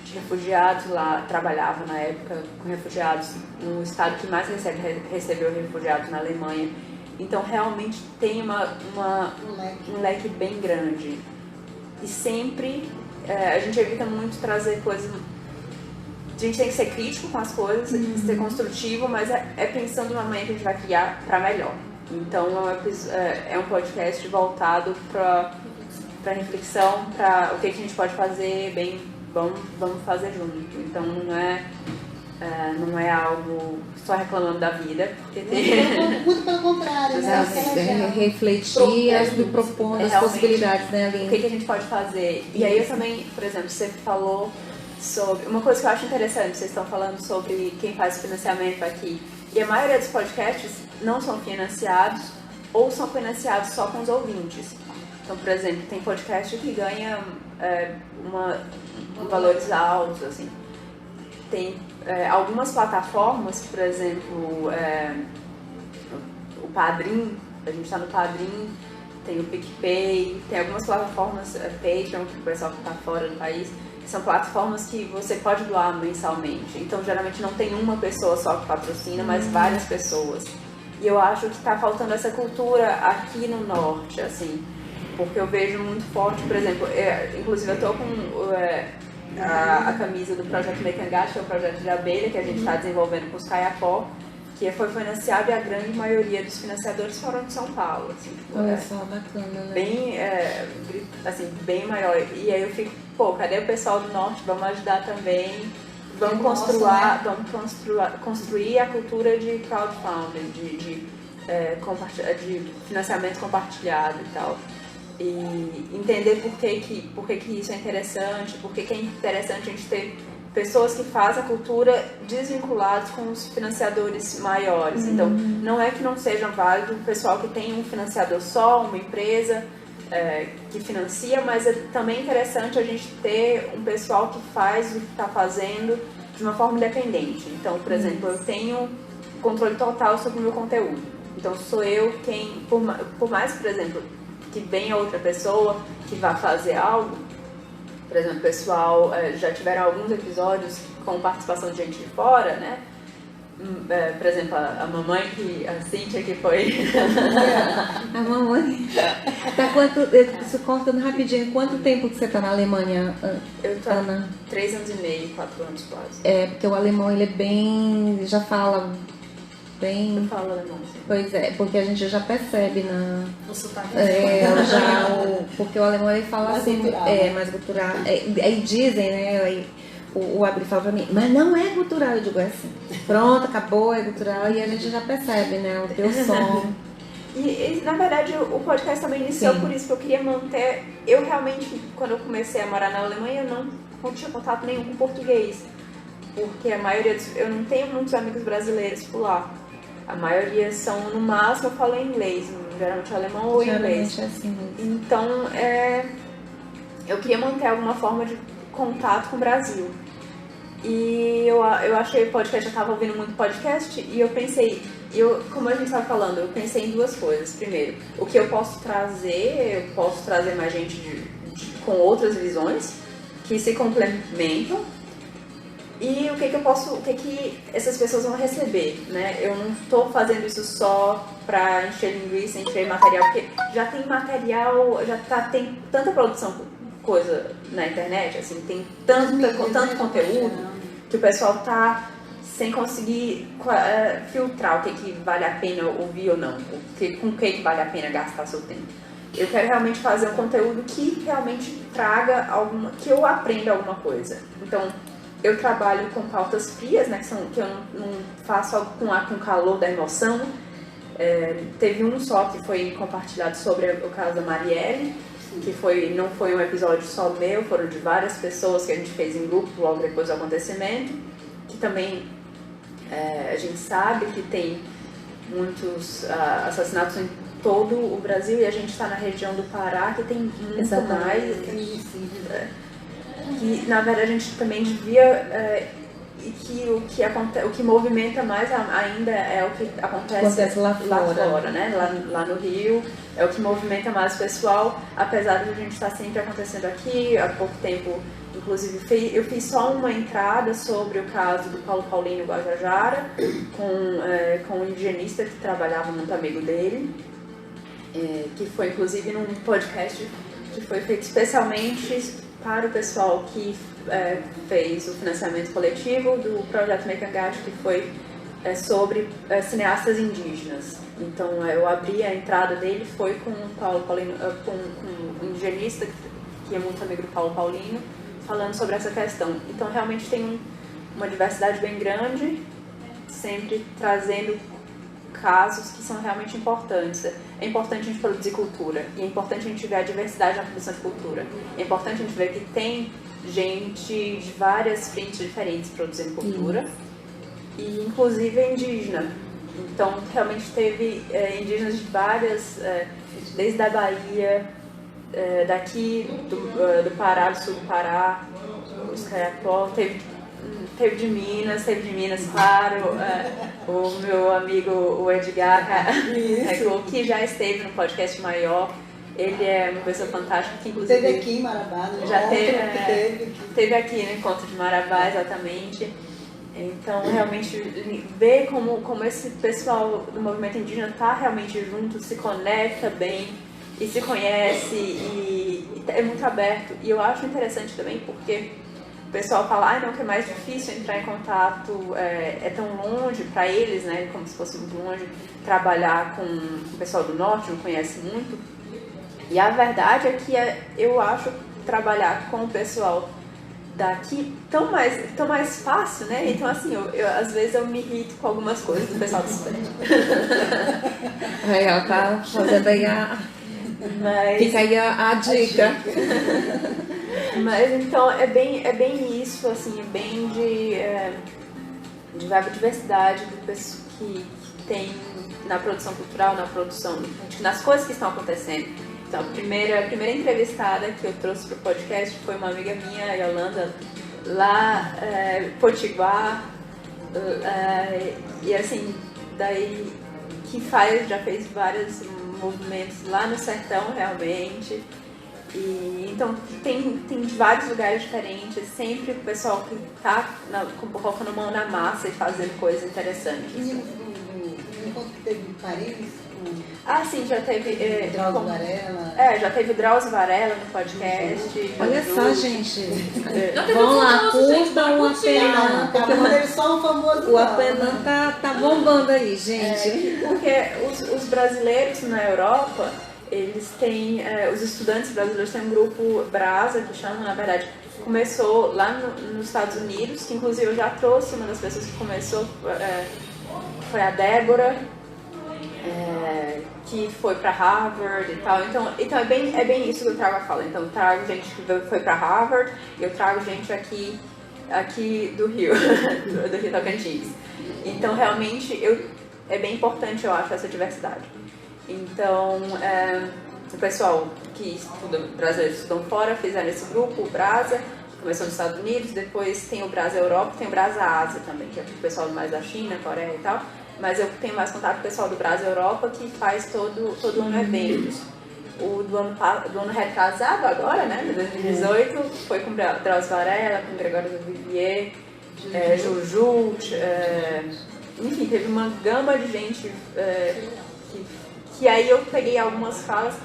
de refugiados lá, trabalhava na época com refugiados no estado que mais recebeu refugiados na Alemanha. Então realmente tem um leque bem grande. E sempre a gente evita muito trazer coisas. A gente tem que ser crítico com as coisas, ser construtivo, mas é pensando na manhã que a gente vai criar para melhor. Então é um podcast voltado para reflexão, para o que a gente pode fazer bem, vamos fazer junto. Então não é algo só reclamando da vida, porque muito pelo contrário, né? Refletir, propondo as possibilidades, né, Aline? O que a gente pode fazer. E aí eu também, por exemplo, você falou sobre... Uma coisa que eu acho interessante, vocês estão falando sobre quem faz financiamento aqui. E a maioria dos podcasts não são financiados ou são financiados só com os ouvintes. Então, por exemplo, tem podcast que ganha valores altos, assim. Tem algumas plataformas, por exemplo, o Padrim, a gente está no Padrim, tem o PicPay, tem algumas plataformas, Patreon, que o pessoal que está fora do país, são plataformas que você pode doar mensalmente. Então, geralmente não tem uma pessoa só que patrocina, mas várias pessoas. E eu acho que está faltando essa cultura aqui no Norte, assim, porque eu vejo muito forte, por exemplo, inclusive eu estou com a camisa do projeto Mecangacha, que é o projeto de abelha que a gente está desenvolvendo com os Kayapó, que foi financiado e a grande maioria dos financiadores foram de São Paulo. Assim, olha só, bacana, né? Bem, bem maior. E aí eu fico, cadê o pessoal do Norte? Vamos ajudar também. Vamos construir a cultura de crowdfunding, de financiamento compartilhado e tal. E entender por que isso é interessante, por que é interessante a gente ter pessoas que fazem a cultura desvinculadas com os financiadores maiores. Então, não é que não seja válido o pessoal que tem um financiador só, uma empresa que financia, mas é também interessante a gente ter um pessoal que faz o que está fazendo de uma forma independente. Então, por exemplo, eu tenho controle total sobre o meu conteúdo. Então, sou eu quem, por mais, por exemplo, que venha outra pessoa que vá fazer algo. Por exemplo, pessoal, já tiveram alguns episódios com participação de gente de fora, né? Por exemplo, a mamãe, a Cíntia, que foi... A mamãe... Isso cortando rapidinho, quanto tempo que você está na Alemanha, Eu tô Ana? 3 anos e meio, 4 anos quase. Porque o alemão, ele é bem... já fala bem... Eu falo alemão, sim. Pois é, porque a gente já percebe O sotaque. Porque o alemão, ele fala Mais assim... gutural, mais gutural. Aí dizem, né... Aí, o Abri fala pra mim, mas não é gutural. Eu digo assim, pronto, acabou, é gutural. E a gente já percebe, né, o teu som. E na verdade, o podcast também iniciou por isso, que eu queria manter... Eu realmente, quando eu comecei a morar na Alemanha, eu não tinha contato nenhum com português. Porque a maioria eu não tenho muitos amigos brasileiros por lá. A maioria são, no máximo, eu falo em inglês, geralmente alemão ou inglês. Geralmente é assim mesmo. Então, eu queria manter alguma forma de contato com o Brasil. E eu achei o podcast, eu estava ouvindo muito podcast e eu pensei, como a gente estava falando, eu pensei em duas coisas. Primeiro, o que eu posso trazer mais gente com outras visões que se complementam. E o que essas pessoas vão receber, né? Eu não estou fazendo isso só para encher linguiça, encher material, porque já tem material, tem tanta produção, coisa na internet, assim, tem tanto conteúdo que o pessoal tá sem conseguir filtrar o que vale a pena ouvir ou não, com o que vale a pena gastar seu tempo. Eu quero realmente fazer um conteúdo que realmente traga que eu aprenda alguma coisa. Então, eu trabalho com pautas frias, né, que eu não faço algo com calor da emoção. Teve um só que foi compartilhado sobre o caso da Marielle, que não foi um episódio só meu, foram de várias pessoas que a gente fez em grupo logo depois do acontecimento, que também a gente sabe que tem muitos assassinatos em todo o Brasil e a gente está na região do Pará que tem muito mais. Que na verdade a gente também devia e que o que movimenta mais ainda é o que acontece lá fora, né? Lá no Rio é o que movimenta mais o pessoal, apesar de a gente estar sempre acontecendo aqui. Há pouco tempo, inclusive, eu fiz só uma entrada sobre o caso do Paulo Paulino Guajajara com um indigenista que trabalhava muito amigo dele, que foi inclusive num podcast que foi feito especialmente para o pessoal que fez o financiamento coletivo do projeto Mecangacho, que foi sobre cineastas indígenas. Então eu abri a entrada dele, foi com o Paulo Paulino, com um indigenista que é muito amigo do Paulo Paulino, falando sobre essa questão. Então realmente tem uma diversidade bem grande, sempre trazendo casos que são realmente importantes. É importante a gente produzir cultura e é importante a gente ver a diversidade na produção de cultura. É importante a gente ver que tem gente de várias frentes diferentes produzindo cultura e inclusive indígena. Então realmente teve indígenas de várias, desde a Bahia, daqui do Pará, do sul do Pará, os Caiapó, teve de Minas, claro, o meu amigo, o Edgar, que já esteve no podcast maior. Ele é uma pessoa fantástica, que inclusive... Teve aqui em Marabá, já teve aqui no encontro de Marabá, exatamente. Então, realmente, ver como esse pessoal do movimento indígena está realmente junto, se conecta bem e se conhece e é muito aberto. E eu acho interessante também porque o pessoal fala, não, que é mais difícil entrar em contato, é tão longe para eles, né, como se fosse muito longe, trabalhar com o pessoal do norte, não conhece muito. E a verdade é que eu acho trabalhar com o pessoal daqui tão mais fácil, né? Então, assim, às vezes eu me irrito com algumas coisas do pessoal do Sudeste. Aí ela tá fazendo aí fica aí a dica. Mas então é bem isso, assim, é bem de diversidade do pessoal que tem na produção cultural, nas coisas que estão acontecendo. Então, a primeira entrevistada que eu trouxe para o podcast foi uma amiga minha, a Yolanda, lá Potiguar, e assim, daí já fez vários movimentos lá no sertão, realmente. E, então, tem vários lugares diferentes, sempre o pessoal que está colocando mão na massa e fazendo coisas interessantes. E no encontro que teve em Paris? Sim, já teve... Drauzio Varela. Já teve Drauzio Varela no podcast. Olha só, gente. Já teve Vão lá, famoso, gente, curtam o Apenã. Porque o modelo só um famoso. O Apenã tá bombando aí, gente. Porque os brasileiros na Europa, eles têm... os estudantes brasileiros têm um grupo Brasa, que chama, na verdade, começou lá nos Estados Unidos, que inclusive eu já trouxe uma das pessoas que começou, foi a Débora, que foi para Harvard e tal. Então é bem isso que eu trago a fala. Então eu trago gente que foi para Harvard e eu trago gente aqui do Rio, do Rio Tocantins. Então realmente é bem importante, eu acho, essa diversidade. Então, o pessoal que estuda, brasileiros que estudam fora, fizeram esse grupo, o Brasa, começou nos Estados Unidos, depois tem o Brasa Europa, tem o Brasa Ásia também, que é o pessoal mais da China, Coreia e tal, mas eu tenho mais contato com o pessoal do Brasa Europa, que faz todo ano eventos. O do ano retrasado agora, né, de 2018, foi com Drauzio Varela, com Gregório Vivier, Juju, enfim, teve uma gama de gente que aí eu peguei algumas falas,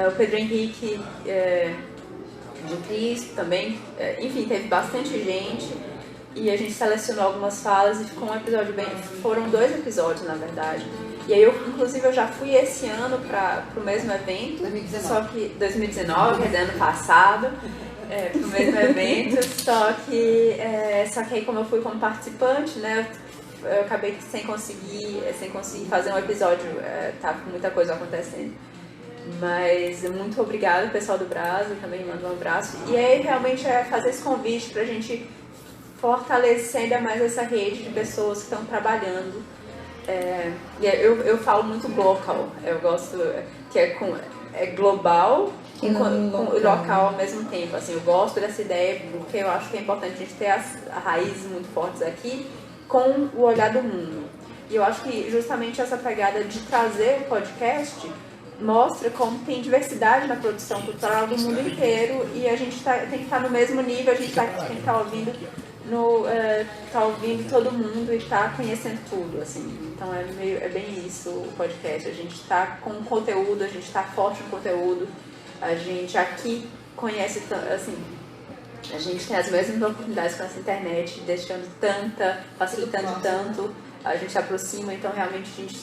o Pedro Henrique de Cristo também, enfim, teve bastante gente e a gente selecionou algumas falas e ficou um episódio foram 2 episódios na verdade. E aí inclusive eu já fui esse ano para o mesmo evento, 2019. só que 2019, ano passado, pro mesmo evento, só que aí como eu fui como participante, né, eu acabei sem conseguir fazer um episódio, tava com muita coisa acontecendo. Mas muito obrigada, pessoal do Brasa, também mando um abraço. E aí realmente fazer esse convite pra gente fortalecer ainda mais essa rede de pessoas que estão trabalhando. Eu falo muito global, eu gosto que é global e com local ao mesmo tempo. Assim, eu gosto dessa ideia porque eu acho que é importante a gente ter as raízes muito fortes aqui com o olhar do mundo. E eu acho que justamente essa pegada de trazer o podcast mostra como tem diversidade na produção cultural do mundo inteiro e a gente tem que estar no mesmo nível, a gente tem que estar ouvindo ouvindo todo mundo e tá conhecendo tudo, assim. Então é bem isso o podcast. A gente tá com conteúdo, a gente tá forte no conteúdo, a gente aqui conhece, assim, a gente tem as mesmas oportunidades com essa internet, facilitando tanto, a gente se aproxima, então realmente a gente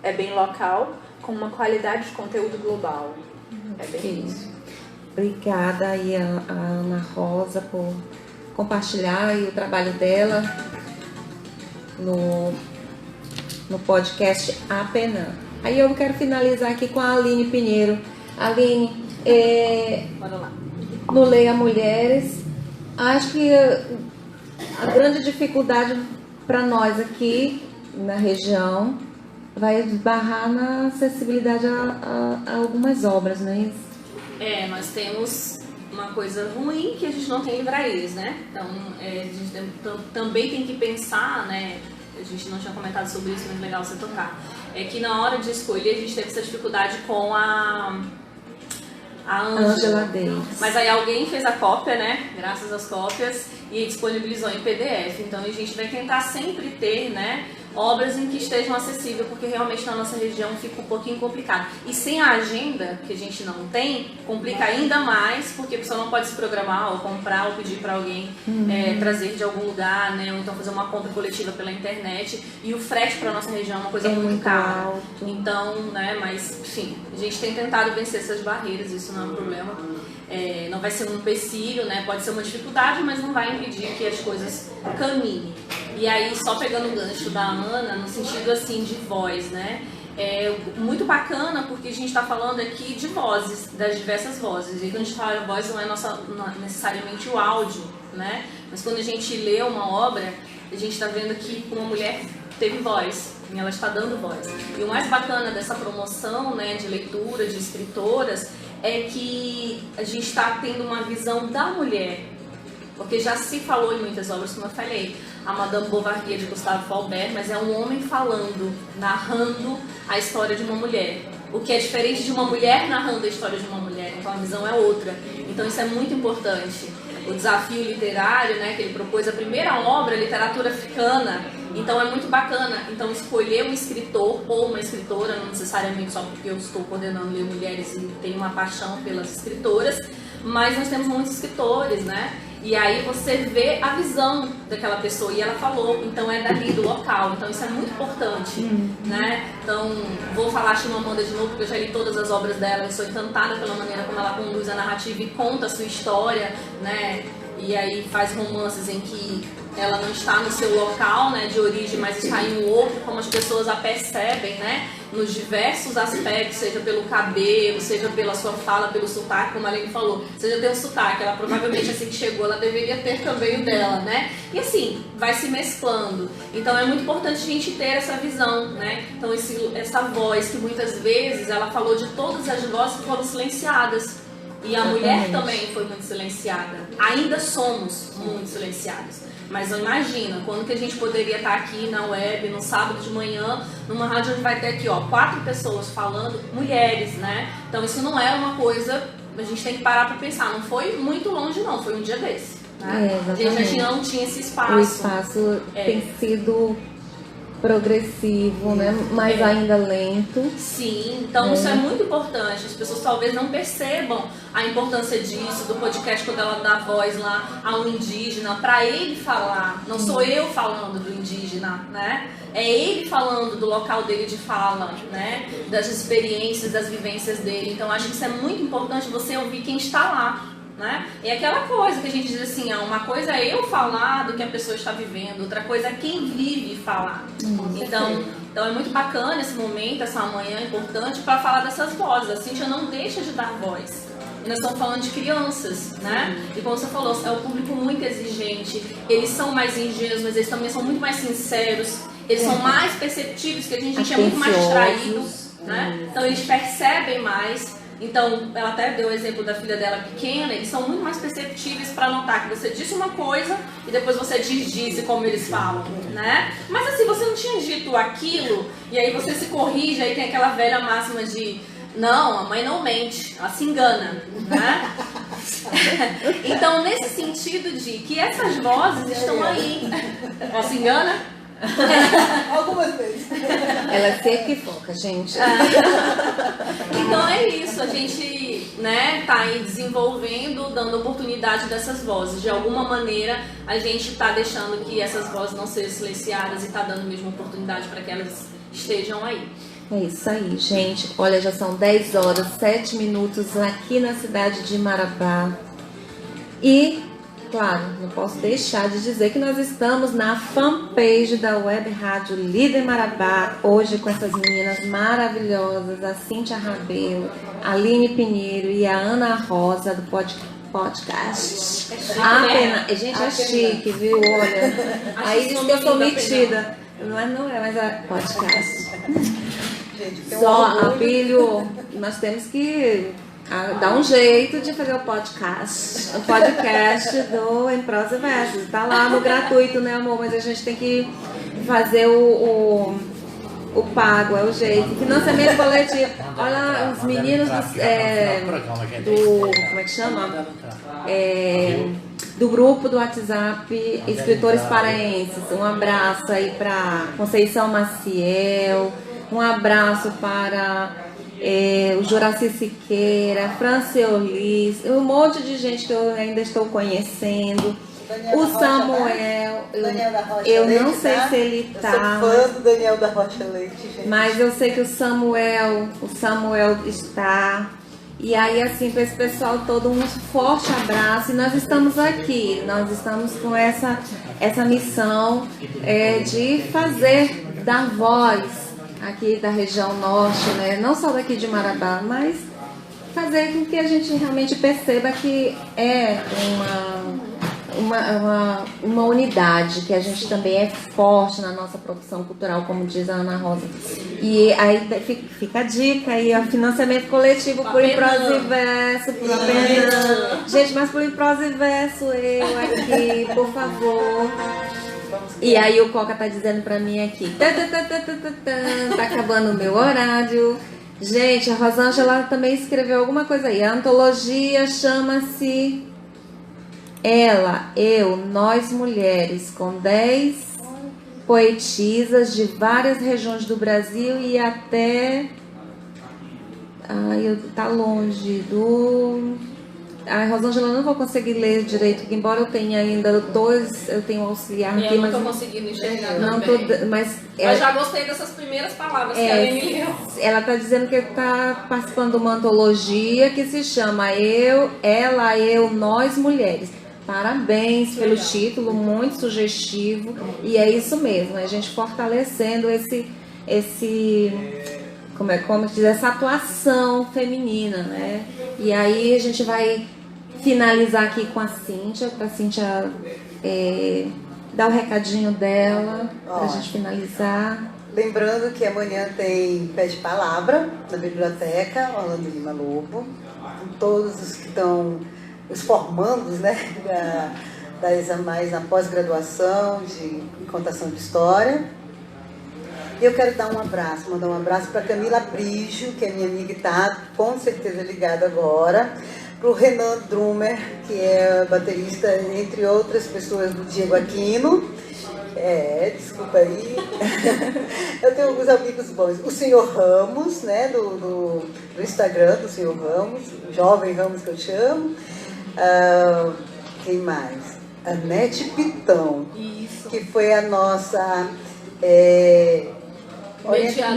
é bem local, com uma qualidade de conteúdo global. É bem isso. Obrigada aí a Ana Rosa por compartilhar aí o trabalho dela no podcast Apenã. Aí eu quero finalizar aqui com a Aline Pinheiro. Aline, Bora lá. no Leia Mulheres, acho que a grande dificuldade para nós aqui na região vai esbarrar na acessibilidade a algumas obras, não é isso? Nós temos uma coisa ruim que a gente não tem livrarias, né? Então, a gente também tem que pensar, né? A gente não tinha comentado sobre isso, mas é legal você tocar. É que na hora de escolher, a gente teve essa dificuldade com a Ângela Davis. Mas aí alguém fez a cópia, né? Graças às cópias, e disponibilizou em PDF. Então, a gente vai tentar sempre ter, né, obras em que estejam acessíveis, porque realmente na nossa região fica um pouquinho complicado. E sem a agenda, que a gente não tem, complica ainda mais, porque a pessoa não pode se programar, ou comprar, ou pedir para alguém trazer de algum lugar, né? Ou então fazer uma compra coletiva pela internet. E o frete para nossa região é uma coisa muito cara. Alto. Então, né, mas, enfim, a gente tem tentado vencer essas barreiras, isso não é um problema. Não vai ser um empecilho, né? Pode ser uma dificuldade, mas não vai impedir que as coisas caminhem. E aí, só pegando o gancho da Ana, no sentido assim de voz, né? É muito bacana porque a gente está falando aqui de vozes, das diversas vozes. E quando a gente fala de voz, não é necessariamente o áudio, né? Mas quando a gente lê uma obra, a gente está vendo que uma mulher teve voz, e ela está dando voz. E o mais bacana dessa promoção, né, de leituras, de escritoras, é que a gente está tendo uma visão da mulher. Porque já se falou em muitas obras, como eu falei, a Madame Bovary de Gustave Flaubert, mas é um homem falando, narrando a história de uma mulher. O que é diferente de uma mulher narrando a história de uma mulher, então a visão é outra. Então isso é muito importante. O desafio literário, né, que ele propôs, a primeira obra, literatura africana, então é muito bacana. Então escolher um escritor ou uma escritora, não necessariamente só porque eu estou coordenando Ler Mulheres e tenho uma paixão pelas escritoras, mas nós temos muitos escritores, né? E aí você vê a visão daquela pessoa, e ela falou, então é dali, do local, então isso é muito importante, né? Então, vou falar Chimamanda de novo, porque eu já li todas as obras dela, eu sou encantada pela maneira como ela conduz a narrativa e conta a sua história, né? e aí faz romances em que ela não está no seu local, né, de origem, mas está em um outro, como as pessoas a percebem, né, nos diversos aspectos, seja pelo cabelo, seja pela sua fala, pelo sotaque, como a Aline falou, seja tem um sotaque, ela provavelmente assim que chegou, ela deveria ter também o dela, né, e assim, vai se mesclando. Então é muito importante a gente ter essa visão, né, então essa voz que muitas vezes ela falou de todas as vozes que foram silenciadas. E a mulher também foi muito silenciada. Ainda somos muito silenciadas. Mas não imagina, quando que a gente poderia estar aqui na web, no sábado de manhã, numa rádio onde vai ter aqui, ó, 4 pessoas falando, mulheres, né? Então isso não é uma coisa, a gente tem que parar para pensar. Não foi muito longe não, foi um dia desse. Né? A gente já não tinha esse espaço. O espaço tem sido progressivo, né? Mas ainda lento. Sim, então isso é muito importante. As pessoas talvez não percebam a importância disso, do podcast, quando ela dá voz lá a um indígena, para ele falar. Não sou eu falando do indígena, né? É ele falando do local dele de fala, né? Das experiências, das vivências dele. Então acho que isso é muito importante, você ouvir quem está lá. Né? É aquela coisa que a gente diz assim, uma coisa é eu falar do que a pessoa está vivendo, outra coisa é quem vive falar. Então é muito bacana esse momento, essa manhã importante para falar dessas vozes. A Cíntia não deixa de dar voz. E nós estamos falando de crianças, né? E como você falou, é um público muito exigente, eles são mais ingênuos, mas eles também são muito mais sinceros, eles são mais perceptíveis, que a gente é muito mais distraído, né? Então eles percebem mais. Então, ela até deu o exemplo da filha dela pequena, eles são muito mais perceptíveis para notar que você disse uma coisa e depois você desdisse como eles falam, né? Mas assim, você não tinha dito aquilo e aí você se corrige, aí tem aquela velha máxima de não, a mãe não mente, ela se engana, né? Então, nesse sentido de que essas vozes estão aí, ela se engana? Algumas vezes. Ela sempre foca, gente. Então é isso, a gente, né, tá aí desenvolvendo, dando oportunidade dessas vozes. De alguma maneira, a gente tá deixando que essas vozes não sejam silenciadas e tá dando mesmo oportunidade para que elas estejam aí. É isso aí, gente. Olha, já são 10 horas, 7 minutos aqui na cidade de Marabá. E, claro, não posso deixar de dizer que nós estamos na fanpage da Web Rádio Líder Marabá, hoje com essas meninas maravilhosas, a Cíntia Rabelo, a Aline Pinheiro e a Ana Rosa do podcast. Gente, é chique, viu? Olha, aí diz que eu sou metida. Não é, mas é podcast. Só, Abílio, nós temos que dar um jeito de fazer o podcast do Em Prosa e Versos. Tá lá no gratuito, né, amor? Mas a gente tem que fazer o pago, é o jeito. Financiamento coletivo. Olha, os meninos do como é que chama? Do grupo do WhatsApp Escritores Paraenses. Um abraço aí para Conceição Maciel. Um abraço para o Juraci Siqueira, Franciolis, um monte de gente que eu ainda estou conhecendo. O Samuel, eu não sei se ele tá. Eu sou fã do Daniel da Rocha Leite, gente. Mas eu sei que o Samuel está. E aí, assim, para esse pessoal todo, um forte abraço. E nós estamos aqui, nós estamos com essa missão de fazer, dar voz aqui da região norte, né? Não só daqui de Marabá, mas fazer com que a gente realmente perceba que é uma unidade, que a gente também é forte na nossa produção cultural, como diz a Ana Rosa. E aí fica a dica aí, o financiamento coletivo por Em Prosa e Verso, por apenas. Gente, mas por Em Prosa e Verso, eu aqui, por favor. E aí o Coca tá dizendo pra mim aqui, tá acabando o meu horário. Gente, a Rosângela também escreveu alguma coisa aí. A antologia chama-se Ela, Eu, Nós Mulheres, com 10 poetisas de várias regiões do Brasil e até... tá longe do... A Rosângela, eu não vou conseguir ler direito, embora eu tenha ainda eu tenho um auxiliar aqui, eu mas não tô conseguindo enxergar não também. mas já gostei dessas primeiras palavras que a Aline leu. Ela está dizendo que está participando de uma antologia que se chama Ela, Eu, Nós Mulheres. parabéns pelo título, muito sugestivo. E é isso mesmo, a gente fortalecendo como diz, essa atuação feminina, né? E aí a gente vai finalizar aqui com a Cíntia, para a Cíntia dar o recadinho dela, para a gente finalizar. Lembrando que amanhã tem Pé de Palavra na biblioteca Orlando Lima Lobo, com todos os que estão, os formandos, né, mais na pós-graduação de contação de história. E eu quero dar um abraço, mandar um abraço para Camila Brigio, que é minha amiga e está com certeza ligada agora, para o Renan Drumer, que é baterista, entre outras pessoas, do Diego Aquino. Desculpa aí. Eu tenho alguns amigos bons. O senhor Ramos, né, do Instagram do senhor Ramos, o jovem Ramos que eu chamo. Quem mais? A Nete Pitão, que foi a nossa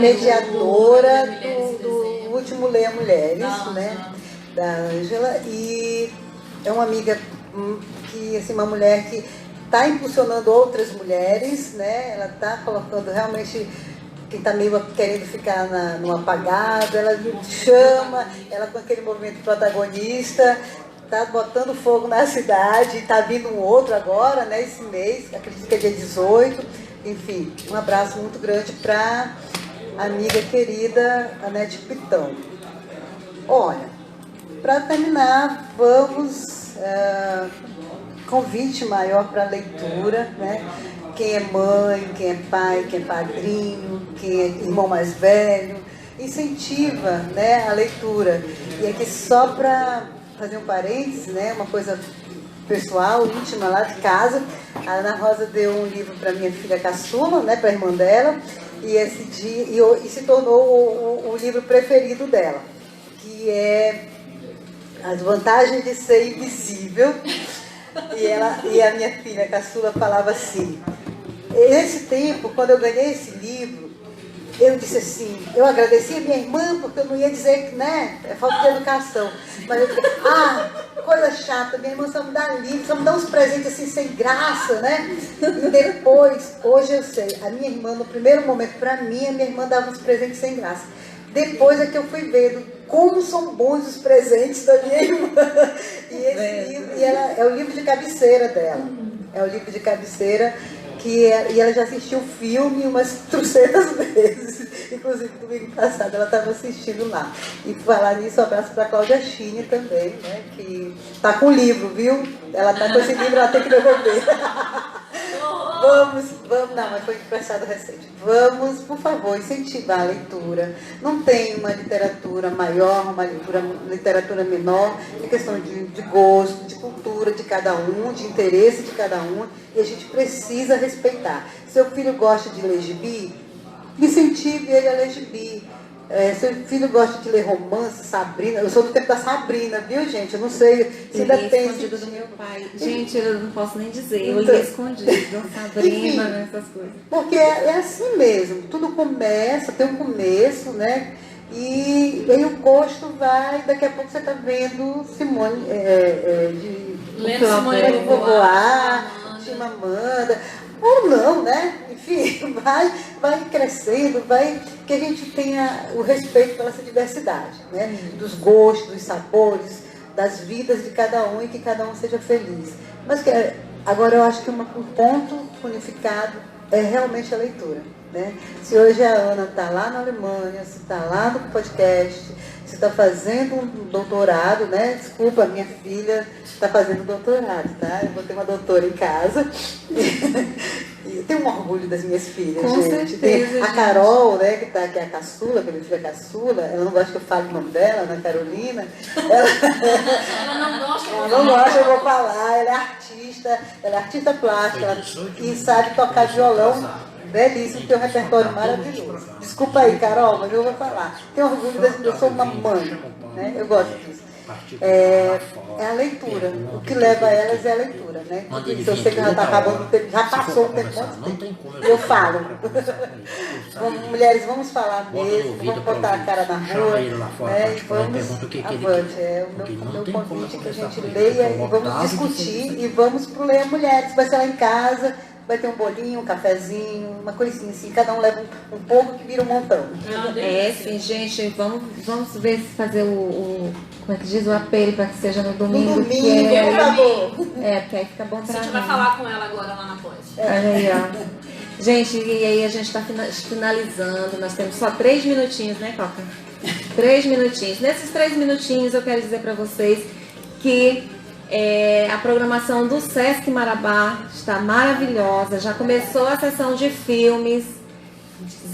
mediadora do último Leia Mulheres, né, da Ângela. E é uma amiga que, assim, uma mulher que está impulsionando outras mulheres, né? Ela está colocando realmente quem está meio querendo ficar no apagado, ela chama, ela com aquele movimento protagonista, está botando fogo na cidade, está vindo um outro agora, né? Esse mês, acredito que é dia 18. Enfim, um abraço muito grande para a amiga querida Anete Pitão. Olha, para terminar, vamos... convite maior para a leitura, né? Quem é mãe, quem é pai, quem é padrinho, quem é irmão mais velho, incentiva, né, a leitura. E aqui só para fazer um parênteses, né, uma coisa pessoal, íntima lá de casa, a Ana Rosa deu um livro para minha filha caçula, né, para a irmã dela, e se tornou o livro preferido dela, que é As Vantagens de Ser Invisível. E a minha filha caçula falava assim, nesse tempo, quando eu ganhei esse livro, eu disse assim, eu agradeci a minha irmã, porque eu não ia dizer que, né, é falta de educação, mas eu disse, coisa chata, minha irmã só me dá livro, só me dá uns presentes assim sem graça, né? E depois, hoje eu sei, a minha irmã, no primeiro momento, para mim, a minha irmã dava uns presentes sem graça. Depois é que eu fui vendo como são bons os presentes da minha irmã. E esse livro, ela é o livro de cabeceira dela. É o livro de cabeceira e ela já assistiu o filme umas 300 vezes. Inclusive, domingo passado ela estava assistindo lá. E falar nisso, um abraço para a Cláudia Chine também, né? Que está com o livro, viu? Ela está com esse livro, ela tem que devolver. Vamos, não, mas foi emprestado recente. Vamos, por favor, incentivar a leitura. Não tem uma literatura maior, uma literatura menor, é questão de gosto, de cultura de cada um, de interesse de cada um, e a gente precisa respeitar. Seu filho gosta de ler gibi, incentive ele a ler gibi. Seu filho gosta de ler romance, Sabrina. Eu sou do tempo da Sabrina, viu, gente? Eu não sei se ainda tem. Escondido do meu pai. Gente, eu não posso nem dizer. Eu li escondido, Sabrina, né, essas coisas. Porque é assim mesmo. Tudo começa, tem um começo, né? E aí o gosto vai. Daqui a pouco você está vendo Simone Lendo Simone de Beauvoir, Chimamanda. Ou não, né? Enfim, vai crescendo, que a gente tenha o respeito pela essa diversidade, né? Dos gostos, dos sabores, das vidas de cada um e que cada um seja feliz. Mas agora eu acho que um ponto unificado é realmente a leitura, né? Se hoje a Ana está lá na Alemanha, se está lá no podcast, se está fazendo um doutorado, né? Desculpa, minha filha está fazendo doutorado, tá? Eu vou ter uma doutora em casa. E eu tenho um orgulho das minhas filhas, com gente. certeza, A Carol, né, que é a caçula, que a minha filha é caçula, ela não gosta que eu fale o nome dela, Ana Carolina. Ela não gosta, ela não gosta, eu vou falar. Ela é artista plástica, e sabe tocar violão. Belíssimo, tem um repertório maravilhoso. Desculpa aí, Carol, mas eu vou falar. Tenho orgulho eu sou uma mãe, né? Eu gosto disso. é a leitura. O que leva elas é a leitura, né? Se eu sei que já está acabando o tempo, já passou o tempo, quanto tempo? Eu falo. Mulheres, vamos falar mesmo, vamos botar a cara na rua, né? E vamos avante. É o meu convite que a gente leia e vamos discutir e vamos pro Leia Mulheres. Vai ser lá em casa. Vai ter um bolinho, um cafezinho, uma coisinha assim, cada um leva um pouco que vira um montão. Sim, gente, vamos ver se fazer como é que diz, o apelo para que seja no domingo. No domingo, por favor. Porque aí fica bom pra A gente mim. vai falar com ela agora lá na pós. Olha aí, ó. Gente, e aí a gente está finalizando, nós temos só 3 minutinhos, né, Coca? 3 minutinhos. Nesses 3 minutinhos eu quero dizer para vocês que a programação do Sesc Marabá está maravilhosa. Já começou a sessão de filmes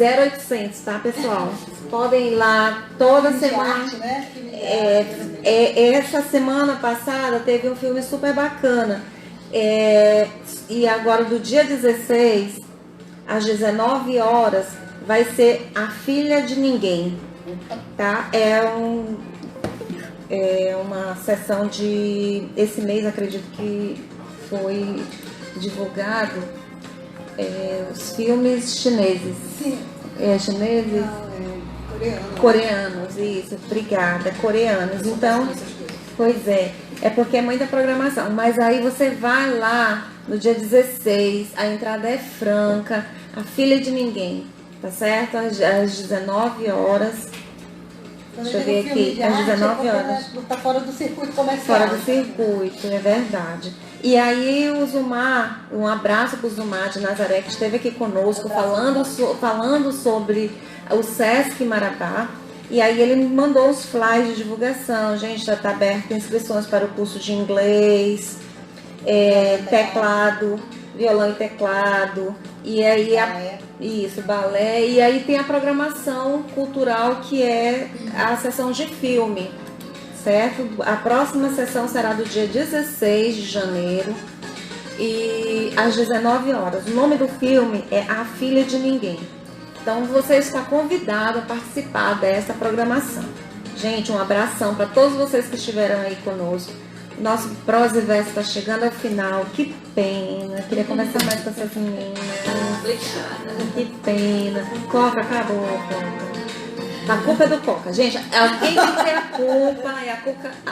0800, tá, pessoal? Podem ir lá toda semana. Arte, né? Essa semana passada teve um filme super bacana. E agora, do dia 16, às 19 horas, vai ser A Filha de Ninguém. Tá? É uma sessão de... Esse mês, acredito que foi divulgado os filmes chineses. Sim. Chineses? Coreanos, isso. Obrigada. Coreanos. Então, pois é porque é muita programação. Mas aí você vai lá no dia 16, a entrada é franca. A Filha de Ninguém, tá certo? Às 19 horas. Deixa eu ver aqui, às 19 horas. Tá fora do circuito comercial. Fora do circuito, é verdade. E aí o Zumar, um abraço para o Zumar de Nazaré, que esteve aqui conosco falando sobre o Sesc Marabá. E aí ele me mandou os flyers de divulgação. Gente, já está aberto inscrições para o curso de inglês, teclado, violão e teclado. E aí balé. E aí tem a programação cultural, que é a sessão de filme, certo? A próxima sessão será do dia 16 de janeiro e às 19 horas. O nome do filme é A Filha de Ninguém. Então você está convidado a participar dessa programação. Gente, um abração para todos vocês que estiveram aí conosco. Nosso Prosa e Verso está chegando ao final. Que pena. Queria conversar mais com essas meninas. Que pena. Coca, acabou, Coca. A culpa é do Coca. Gente, alguém tem que ter a culpa. E a culpa é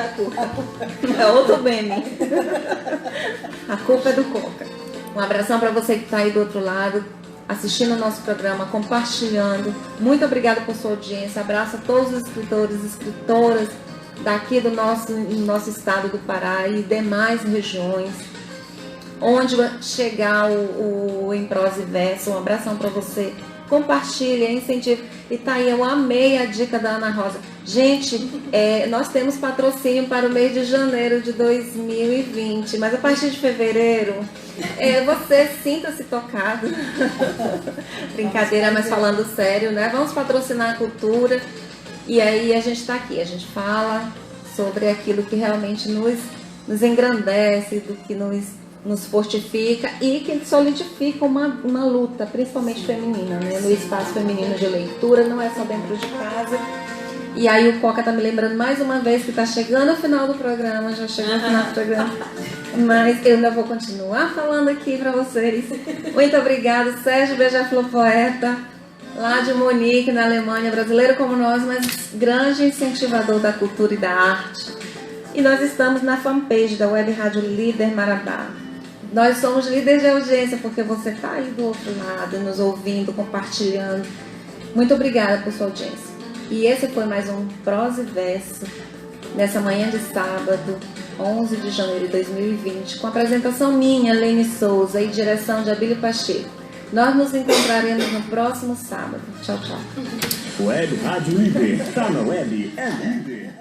a culpa. É outro meme. A culpa é do Coca. Um abração para você que está aí do outro lado, assistindo o nosso programa, compartilhando. Muito obrigada por sua audiência. Abraço a todos os escritores e escritoras daqui do nosso estado do Pará e demais regiões. Onde chegar o Em Prosa e Verso. Um abração para você. Compartilhe, incentive. E tá aí, eu amei a dica da Ana Rosa. Gente, nós temos patrocínio para o mês de janeiro de 2020, mas a partir de fevereiro, você sinta-se tocado. Brincadeira, mas falando sério, né? Vamos patrocinar a cultura. E aí a gente está aqui, a gente fala sobre aquilo que realmente nos engrandece, do que nos fortifica e que solidifica uma luta, principalmente feminina, né? No espaço feminino de leitura, não é só dentro de casa. E aí o Coca tá me lembrando mais uma vez que tá chegando ao final do programa, já chegou ao final do programa, mas eu ainda vou continuar falando aqui para vocês. Muito obrigada, Sérgio Beija-Flor, poeta, lá de Munique, na Alemanha, brasileiro como nós, mas grande incentivador da cultura e da arte. E nós estamos na fanpage da Web Rádio Líder Marabá. Nós somos líderes de audiência porque você está aí do outro lado, nos ouvindo, compartilhando. Muito obrigada por sua audiência. E esse foi mais um Prosa e Verso, nessa manhã de sábado, 11 de janeiro de 2020, com a apresentação minha, Lene Souza, e direção de Abílio Pacheco. Nós nos encontraremos no próximo sábado. Tchau, tchau. Web Rádio Líder. Tá na web, é líder.